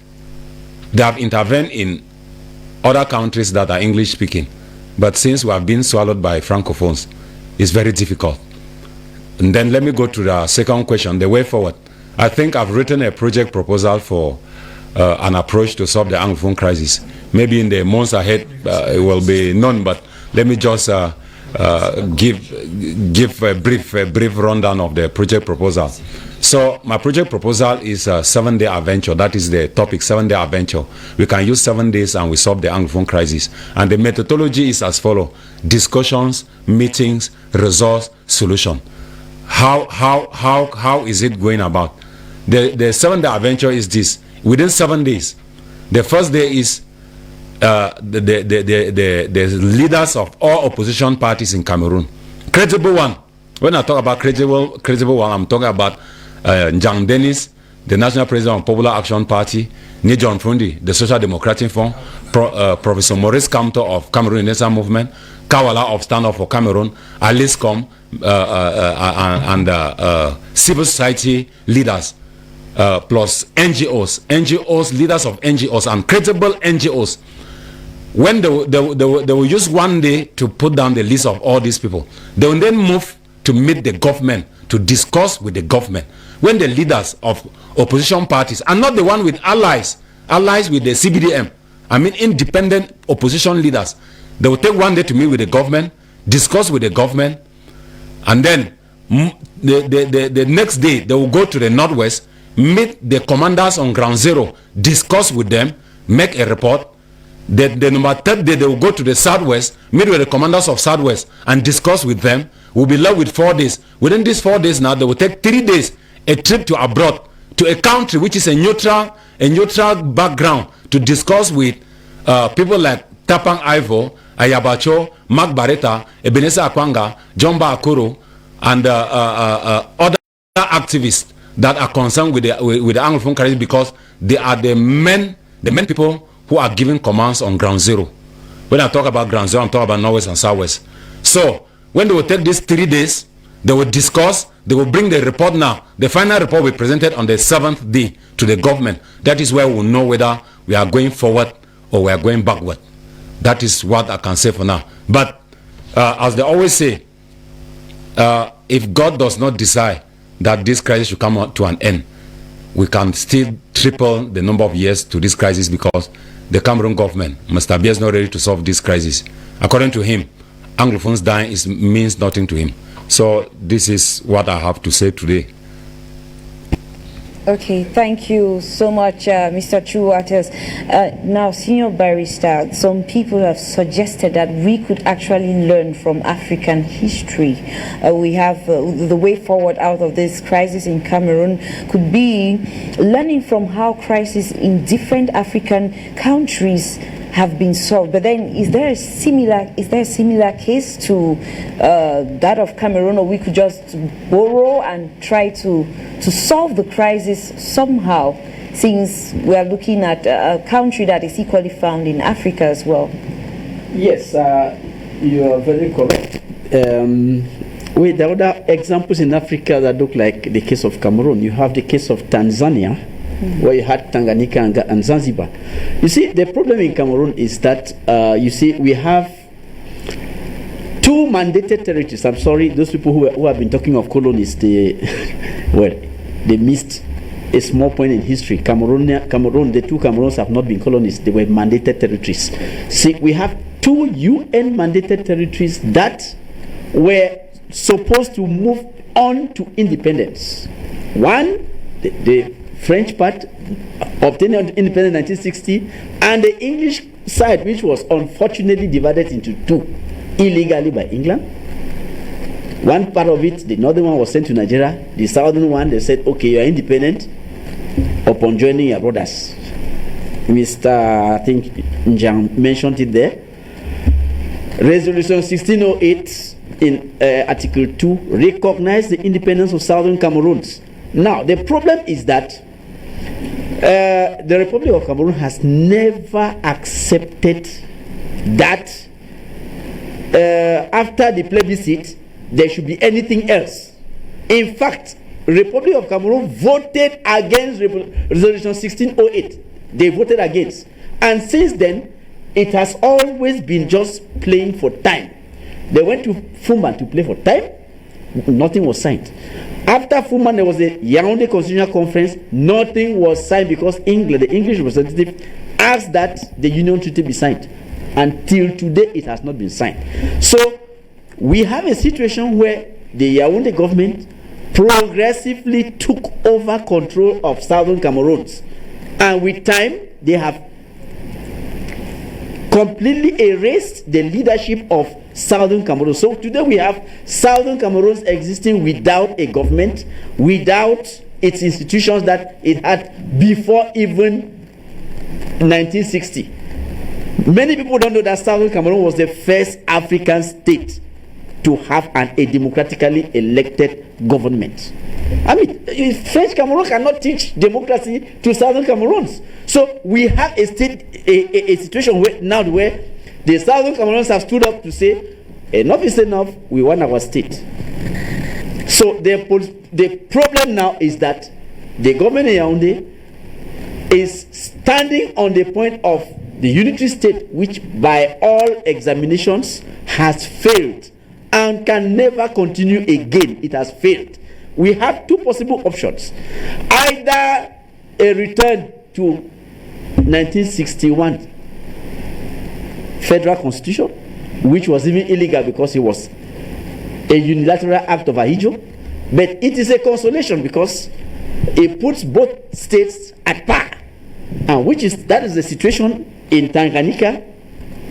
D: they have intervened in other countries that are English-speaking. But since we have been swallowed by Francophones, it's very difficult. And then let me go to the second question, the way forward. I think I've written a project proposal for an approach to solve the Anglophone crisis. Maybe in the months ahead it will be known, but let me just give a brief rundown of the project proposal. So my project proposal is a 7-day adventure. That is the topic, 7-day adventure. We can use 7 days and we solve the Anglophone crisis. And the methodology is as follows: discussions, meetings, resource, solution. How is it going about? The 7-day adventure is this. Within 7 days, the first day is the leaders of all opposition parties in Cameroon. Credible one. When I talk about credible one, I'm talking about Njang Dennis, the National President of Popular Action Party, Nijon Fundi, the Social Democratic Front, Professor Maurice Kamto of Cameroon Nation Movement, Kawala of Stand Up for Cameroon, Alice Com, and civil society leaders, plus NGOs, leaders of NGOs, and credible NGOs. When they will use 1 day to put down the list of all these people, they will then move to meet the government, to discuss with the government. When the leaders of opposition parties, and not the one with allies with the CBDM, I mean independent opposition leaders, they will take 1 day to meet with the government, discuss with the government, and then the next day they will go to the northwest, meet the commanders on ground zero, discuss with them, make a report. The number 3rd day they will go to the southwest, meet with the commanders of southwest and discuss with them. We'll be left with 4 days. Within these 4 days now, they will take 3 days, a trip to abroad, to a country which is a neutral background, to discuss with people like Tapang Ivo, Ayabacho, Mark Barreta, Ebenezer Akwanga, Jomba Akuru, and other activists that are concerned with the Anglophone crisis, because they are the men people who are giving commands on ground zero. When I talk about ground zero, I'm talking about northwest and southwest. So when they will take these 3 days, they will discuss, they will bring the report now. The final report will be presented on the 7th day to the government. That is where we'll know whether we are going forward or we are going backward. That is what I can say for now. But as they always say, if God does not decide that this crisis should come to an end, we can still triple the number of years to this crisis, because the Cameroon government, Mr. Biya, is not ready to solve this crisis. According to him, Anglophones dying means nothing to him. So this is what I have to say today.
B: Okay, thank you so much, Mr. Chuwatas. Now, Senior Barrister, some people have suggested that we could actually learn from African history. We have the way forward out of this crisis in Cameroon could be learning from how crises in different African countries have been solved. But then, is there a similar case to that of Cameroon, or we could just borrow and try to solve the crisis somehow, since we are looking at a country that is equally found in Africa as well?
E: Yes, you are very correct. There are other examples in Africa that look like the case of Cameroon. You have the case of Tanzania, where you had Tanganyika and Zanzibar. You see, the problem in Cameroon is that, you see, we have 2 mandated territories. I'm sorry, those people who have been talking of colonies, they missed a small point in history. Cameroon, the 2 Cameroons have not been colonies, they were mandated territories. See, we have 2 UN mandated territories that were supposed to move on to independence. One, the French part obtained independence in 1960, and the English side, which was unfortunately divided into 2 illegally by England. One part of it, the northern one, was sent to Nigeria. The southern one, they said, okay, you are independent upon joining your brothers. Mr. I think Njang mentioned it there. Resolution 1608 in Article 2 recognized the independence of Southern Cameroons. Now, the problem is that the Republic of Cameroon has never accepted that after the plebiscite there should be anything else. In fact, Republic of Cameroon voted against Resolution 1608. They voted against, and since then it has always been just playing for time. They went to Fumba to play for time. Nothing was signed. After Fuman, there was a Yaoundé Constitutional Conference. Nothing was signed because England, the English representative, asked that the Union Treaty be signed. Until today, it has not been signed. So we have a situation where the Yaoundé government progressively took over control of southern Cameroon. And with time, they have completely erased the leadership of southern Cameroon. So today we have southern Cameroon existing without a government, without its institutions that it had before even 1960. Many people don't know that southern Cameroon was the first African state to have a democratically elected government. I mean, French Cameroon cannot teach democracy to southern Cameroons. So we have a situation where the southern Cameroons have stood up to say, enough is enough, we want our state. So the problem now is that the government in Yaoundé is standing on the point of the unitary state, which by all examinations has failed and can never continue again. It has failed. We have two possible options. Either a return to 1961 federal constitution, which was even illegal because it was a unilateral act of Ahijo, but it is a consolation because it puts both states at par, and that is the situation in Tanganyika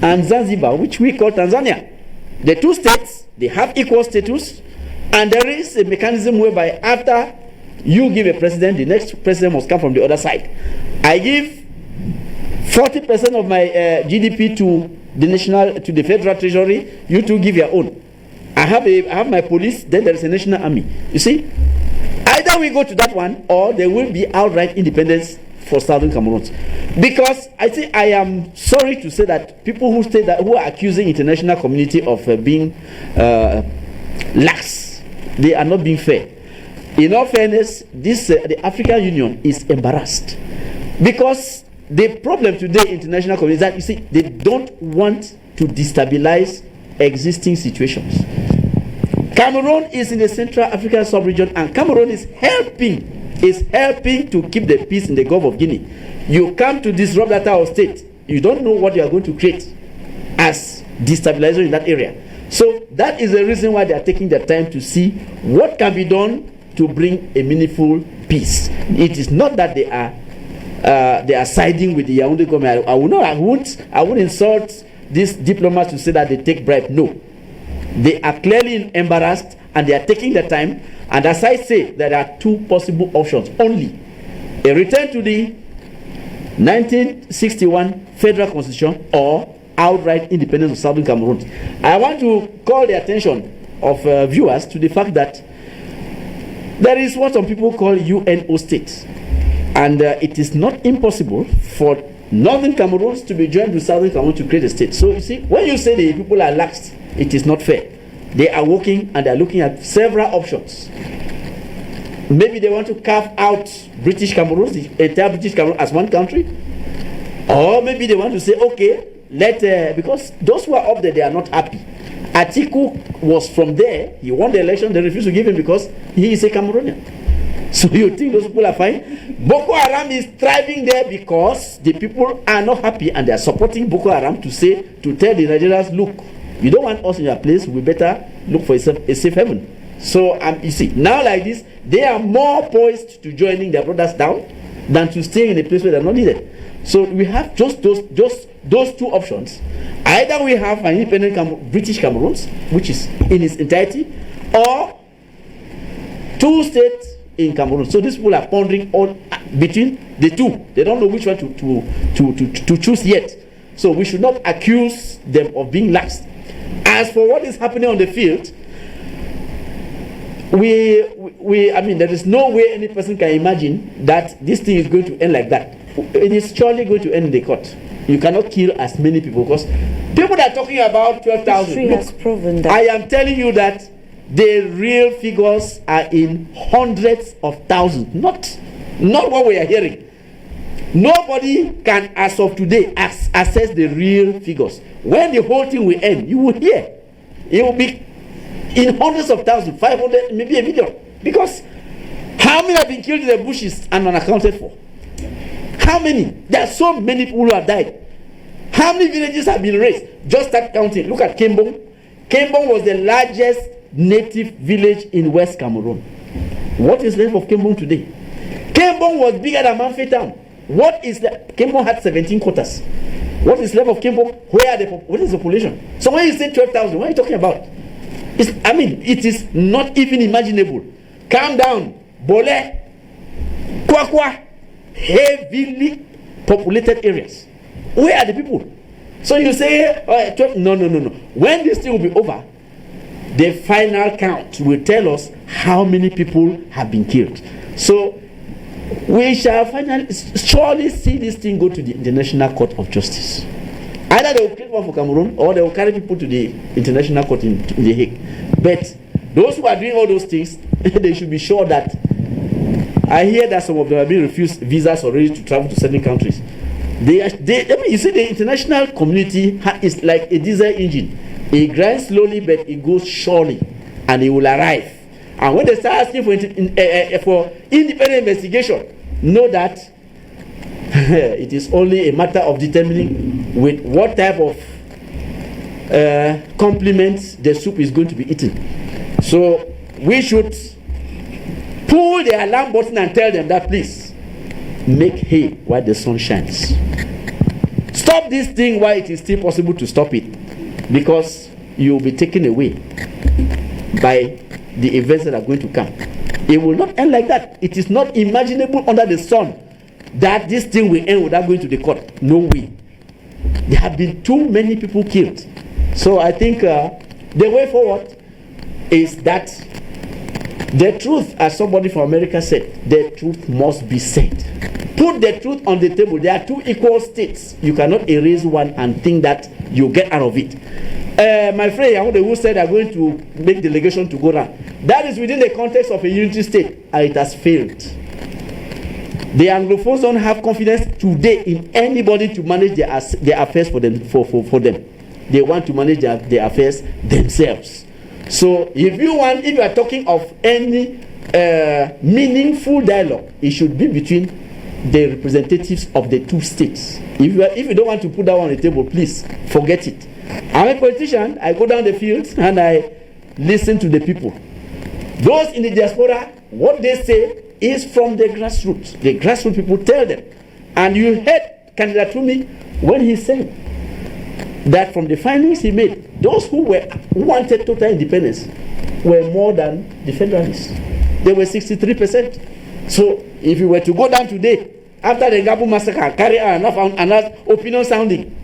E: and Zanzibar, which we call Tanzania. The two states, they have equal status, and there is a mechanism whereby after you give a president, the next president must come from the other side. I give 40% of my GDP to the federal treasury. You two give your own. I have my police. Then there is a national army. You see, either we go to that one, or there will be outright independence for southern Cameroon. Because I am sorry to say that people who are accusing international community of being lax, they are not being fair. In all fairness, the African Union is embarrassed because the problem today, international community, is that you see they don't want to destabilize existing situations. Cameroon is in the Central African sub-region, and Cameroon is helping to keep the peace in the Gulf of Guinea. You come to disrupt that our state, you don't know what you are going to create as destabilization in that area. So that is the reason why they are taking their time to see what can be done to bring a meaningful peace. It is not that they are siding with the Yaoundé government. I won't insult these diplomats to say that they take bribe. No, they are clearly embarrassed and they are taking their time. And as I say, there are two possible options only: a return to the 1961 federal constitution or outright independence of southern Cameroon. I want to call the attention of viewers to the fact that there is what some people call UNO state, and it is not impossible for northern Cameroon to be joined with southern Cameroon to create a state. So you see, when you say the people are lax, it is not fair. They are working and they are looking at several options. Maybe they want to carve out British Cameroon, the entire British Cameroon, as one country, or maybe they want to say, okay, because those who are up there, they are not happy. Atiku was from there. He won the election. They refused to give him because he is a Cameroonian. So you think those people are fine? Boko Haram is thriving there because the people are not happy and they are supporting Boko Haram to tell the Nigerians, look, you don't want us in your place. We better look for a safe haven. So you see, now like this, they are more poised to joining their brothers down than to stay in a place where they're not needed. So we have just those two options. Either we have an independent British Cameroon, which is in its entirety, or two states in Cameroon. So these people are pondering on between the two. They don't know which one to choose yet. So we should not accuse them of being lax. As for what is happening on the field, there is no way any person can imagine that this thing is going to end like that. It is surely going to end in the court. You cannot kill as many people because people are talking about 12,000.
B: History has proven that.
E: I am telling you that the real figures are in hundreds of thousands, not what we are hearing. Nobody can, as of today, assess the real figures. When the whole thing will end, you will hear. It will be in hundreds of thousands, 500, maybe a million. Because how many have been killed in the bushes and unaccounted for? How many? There are so many people who have died. How many villages have been razed? Just start counting. Look at Kembong. Kembong was the largest native village in West Cameroon. What is left of Kembong today? Kembong was bigger than Manfei town. What is left? Kembong had 17 quarters. What is left of Kembong? What is the population? So when you say 12,000, what are you talking about? It is not even imaginable. Calm down. Bole, Kwakwa, heavily populated areas. Where are the people? So you say, no. When this thing will be over, the final count will tell us how many people have been killed. So we shall finally, surely see this thing go to the International Court of Justice. Either they will create one for Cameroon or they will carry people to the International Court in The Hague. But those who are doing all those things, they should be sure that. I hear that some of them have been refused visas already to travel to certain countries. You see, the international community is like a diesel engine. It grinds slowly, but it goes surely, and it will arrive. And when they start asking for independent investigation, know that it is only a matter of determining with what type of complements the soup is going to be eaten. So we should pull the alarm button and tell them that, please, make hay while the sun shines. Stop this thing while it is still possible to stop it, because you will be taken away by the events that are going to come. It will not end like that. It is not imaginable under the sun that this thing will end without going to the court. No way. There have been too many people killed. So I think the way forward is that the truth, as somebody from America said, the truth must be said. Put the truth on the table. There are two equal states. You cannot erase one and think that you get out of it. My friend Yahude, who said they are going to make delegation to go down, that is within the context of a unity state, and it has failed. The Anglophones don't have confidence today in anybody to manage their affairs for them. They want to manage their affairs themselves. So if you are talking of any meaningful dialogue, it should be between the representatives of the two states. If you don't want to put that on the table, please forget it. I'm a politician. I go down the fields and I listen to the people. Those in the diaspora, what they say is from the grassroots. The grassroots people tell them. And you heard candidate Tumi when he said that from the findings he made, those who wanted total independence were more than the federalists. They were 63%. So if you were to go down today, after the Ngarbuh massacre, carry on another opinion sounding,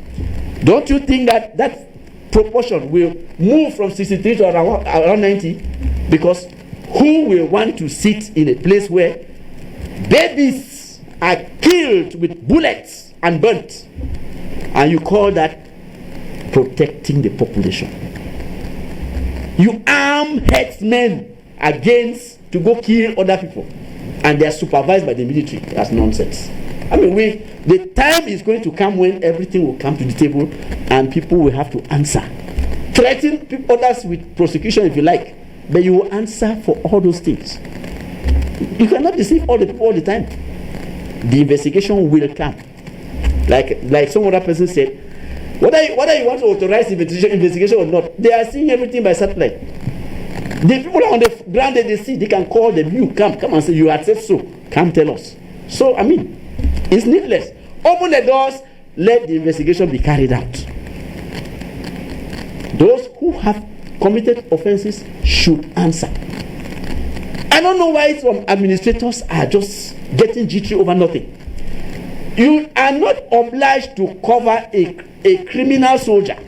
E: don't you think that that proportion will move from 63 to around 90? Because who will want to sit in a place where babies are killed with bullets and burnt, and you call that protecting the population? You arm headsmen against to go kill other people, and they are supervised by the military. That's nonsense. The time is going to come when everything will come to the table and people will have to answer. Threaten others with prosecution if you like, but you will answer for all those things. You cannot deceive all the people all the time. The investigation will come. Like some other person said, whether you want to authorize investigation or not, they are seeing everything by satellite. The people on the ground that they see, they can call them. You come and say, you had said so. Come tell us. So, it's needless. Open the doors, let the investigation be carried out. Those who have committed offenses should answer. I don't know why some administrators are just getting jittery over nothing. You are not obliged to cover a criminal soldier.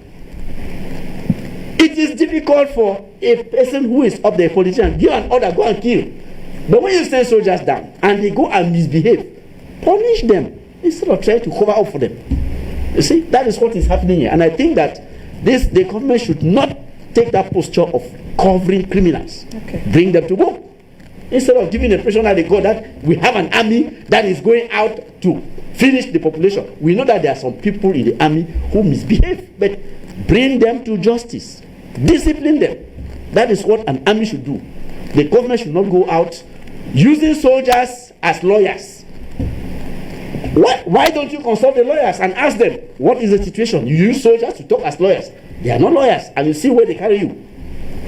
E: It is difficult for a person who is up there, a politician, give an order, go and kill. But when you send soldiers down and they go and misbehave, punish them instead of trying to cover up for them. You see, that is what is happening here. And I think that the government should not take that posture of covering criminals. Okay. Bring them to book. Instead of giving the impression that they go that we have an army that is going out to finish the population. We know that there are some people in the army who misbehave, but bring them to justice. Discipline them. That is what an army should do. The government should not go out using soldiers as lawyers. Why don't you consult the lawyers and ask them, what is the situation? You use soldiers to talk as lawyers. They are not lawyers, and you see where they carry you.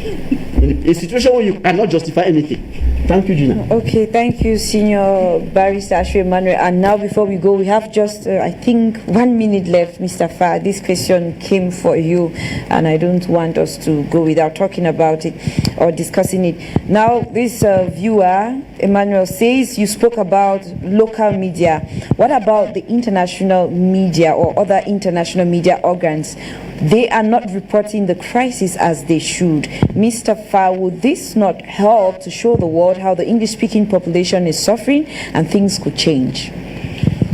E: In a situation where you cannot justify anything. Thank you, Gina.
B: Okay, thank you, Senior Barrister Ashu Emmanuel. And now, before we go, we have just, I think, 1 minute left, Mr. Fa. This question came for you, and I don't want us to go without talking about it or discussing it. Now, this viewer, Emmanuel, says you spoke about local media. What about the international media or other international media organs? They are not reporting the crisis as they should. Mr. Fa, would this not help to show the world how the English-speaking population is suffering and things could change?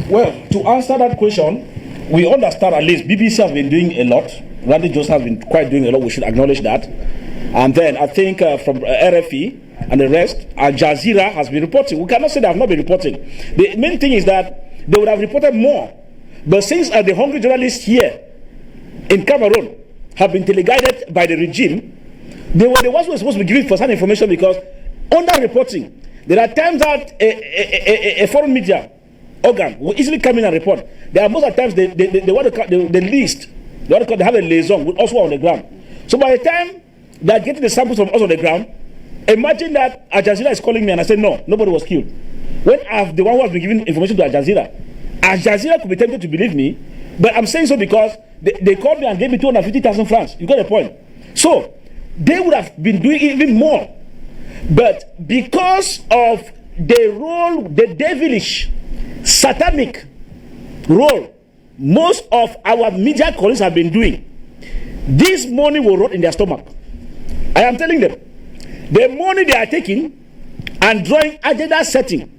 A: Well, to answer that question, we understand at least BBC has been doing a lot. Randy Johnson has been quite doing a lot. We should acknowledge that. And then I think from RFE and the rest, Al Jazeera has been reporting. We cannot say they have not been reporting. The main thing is that they would have reported more. But since the hungry journalists here in Cameroon have been teleguided by the regime, they were the ones who were supposed to be giving first-hand information, because under reporting, there are times that a foreign media organ will easily come in and report. There are most of the times they want to the list, they have a liaison with us on the ground. So by the time they are getting the samples from us on the ground, imagine that Al Jazeera is calling me and I say, no, nobody was killed. When I'm the one who has been giving information to Al Jazeera could be tempted to believe me, but I'm saying so because they called me and gave me 250,000 francs. You got the point? So they would have been doing even more. But because of the role, the devilish, satanic role most of our media colleagues have been doing, this money will rot in their stomach. I am telling them, the money they are taking and drawing agenda setting,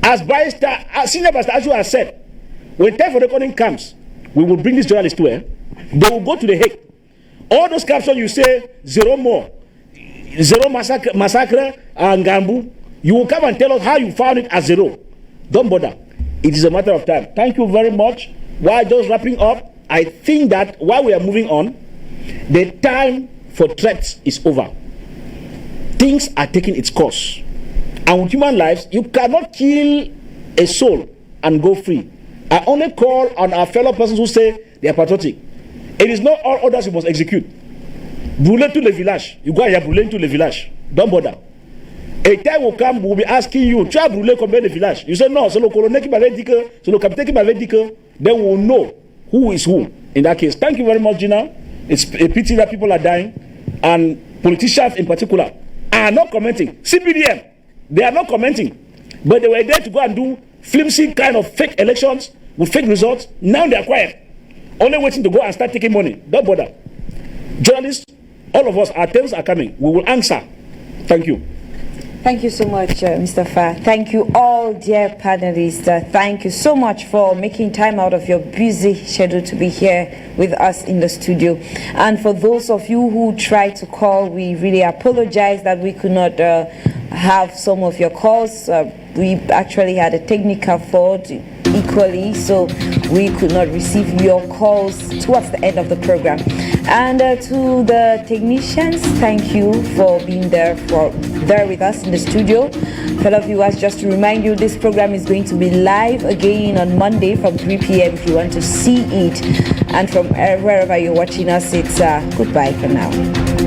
A: as Senior Barrister Ashu has said, when time for recording comes, we will bring these journalists to her. They will go to the Hague. All those captions you say, zero more, zero massacre and Ngarbuh, you will come and tell us how you found it as zero. Don't bother. It is a matter of time. Thank you very much. While just wrapping up, I think that while we are moving on, the time for threats is over. Things are taking its course. And with human lives, you cannot kill a soul and go free. I only call on our fellow persons who say they are patriotic. It is not all orders you must execute. Brûler tout le village. You go here, brûler tout le village. Don't bother. A time will come, we'll be asking you, tu as brûlé combien de villages? You say, non, c'est le colonel qui m'avait dit que, c'est le capitaine qui m'avait dit que, then we'll know who is who in that case. Thank you very much, Gina. It's a pity that people are dying, and politicians in particular are not commenting. CPDM, they are not commenting. But they were there to go and do flimsy kind of fake elections with fake results. Now they are quiet, only waiting to go and start taking money. Don't bother. Journalists, all of us, our turns are coming. We will answer. Thank you.
B: Thank you so much, Mr. Fa. Thank you all, dear panelists. Thank you so much for making time out of your busy schedule to be here with us in the studio. And for those of you who tried to call, we really apologize that we could not have some of your calls. We actually had a technical fault equally, so we could not receive your calls towards the end of the program. And to the technicians, thank you for being there with us in the studio. Fellow viewers, just to remind you, this program is going to be live again on Monday from 3 p.m. if you want to see it. And from wherever you're watching us, it's goodbye for now.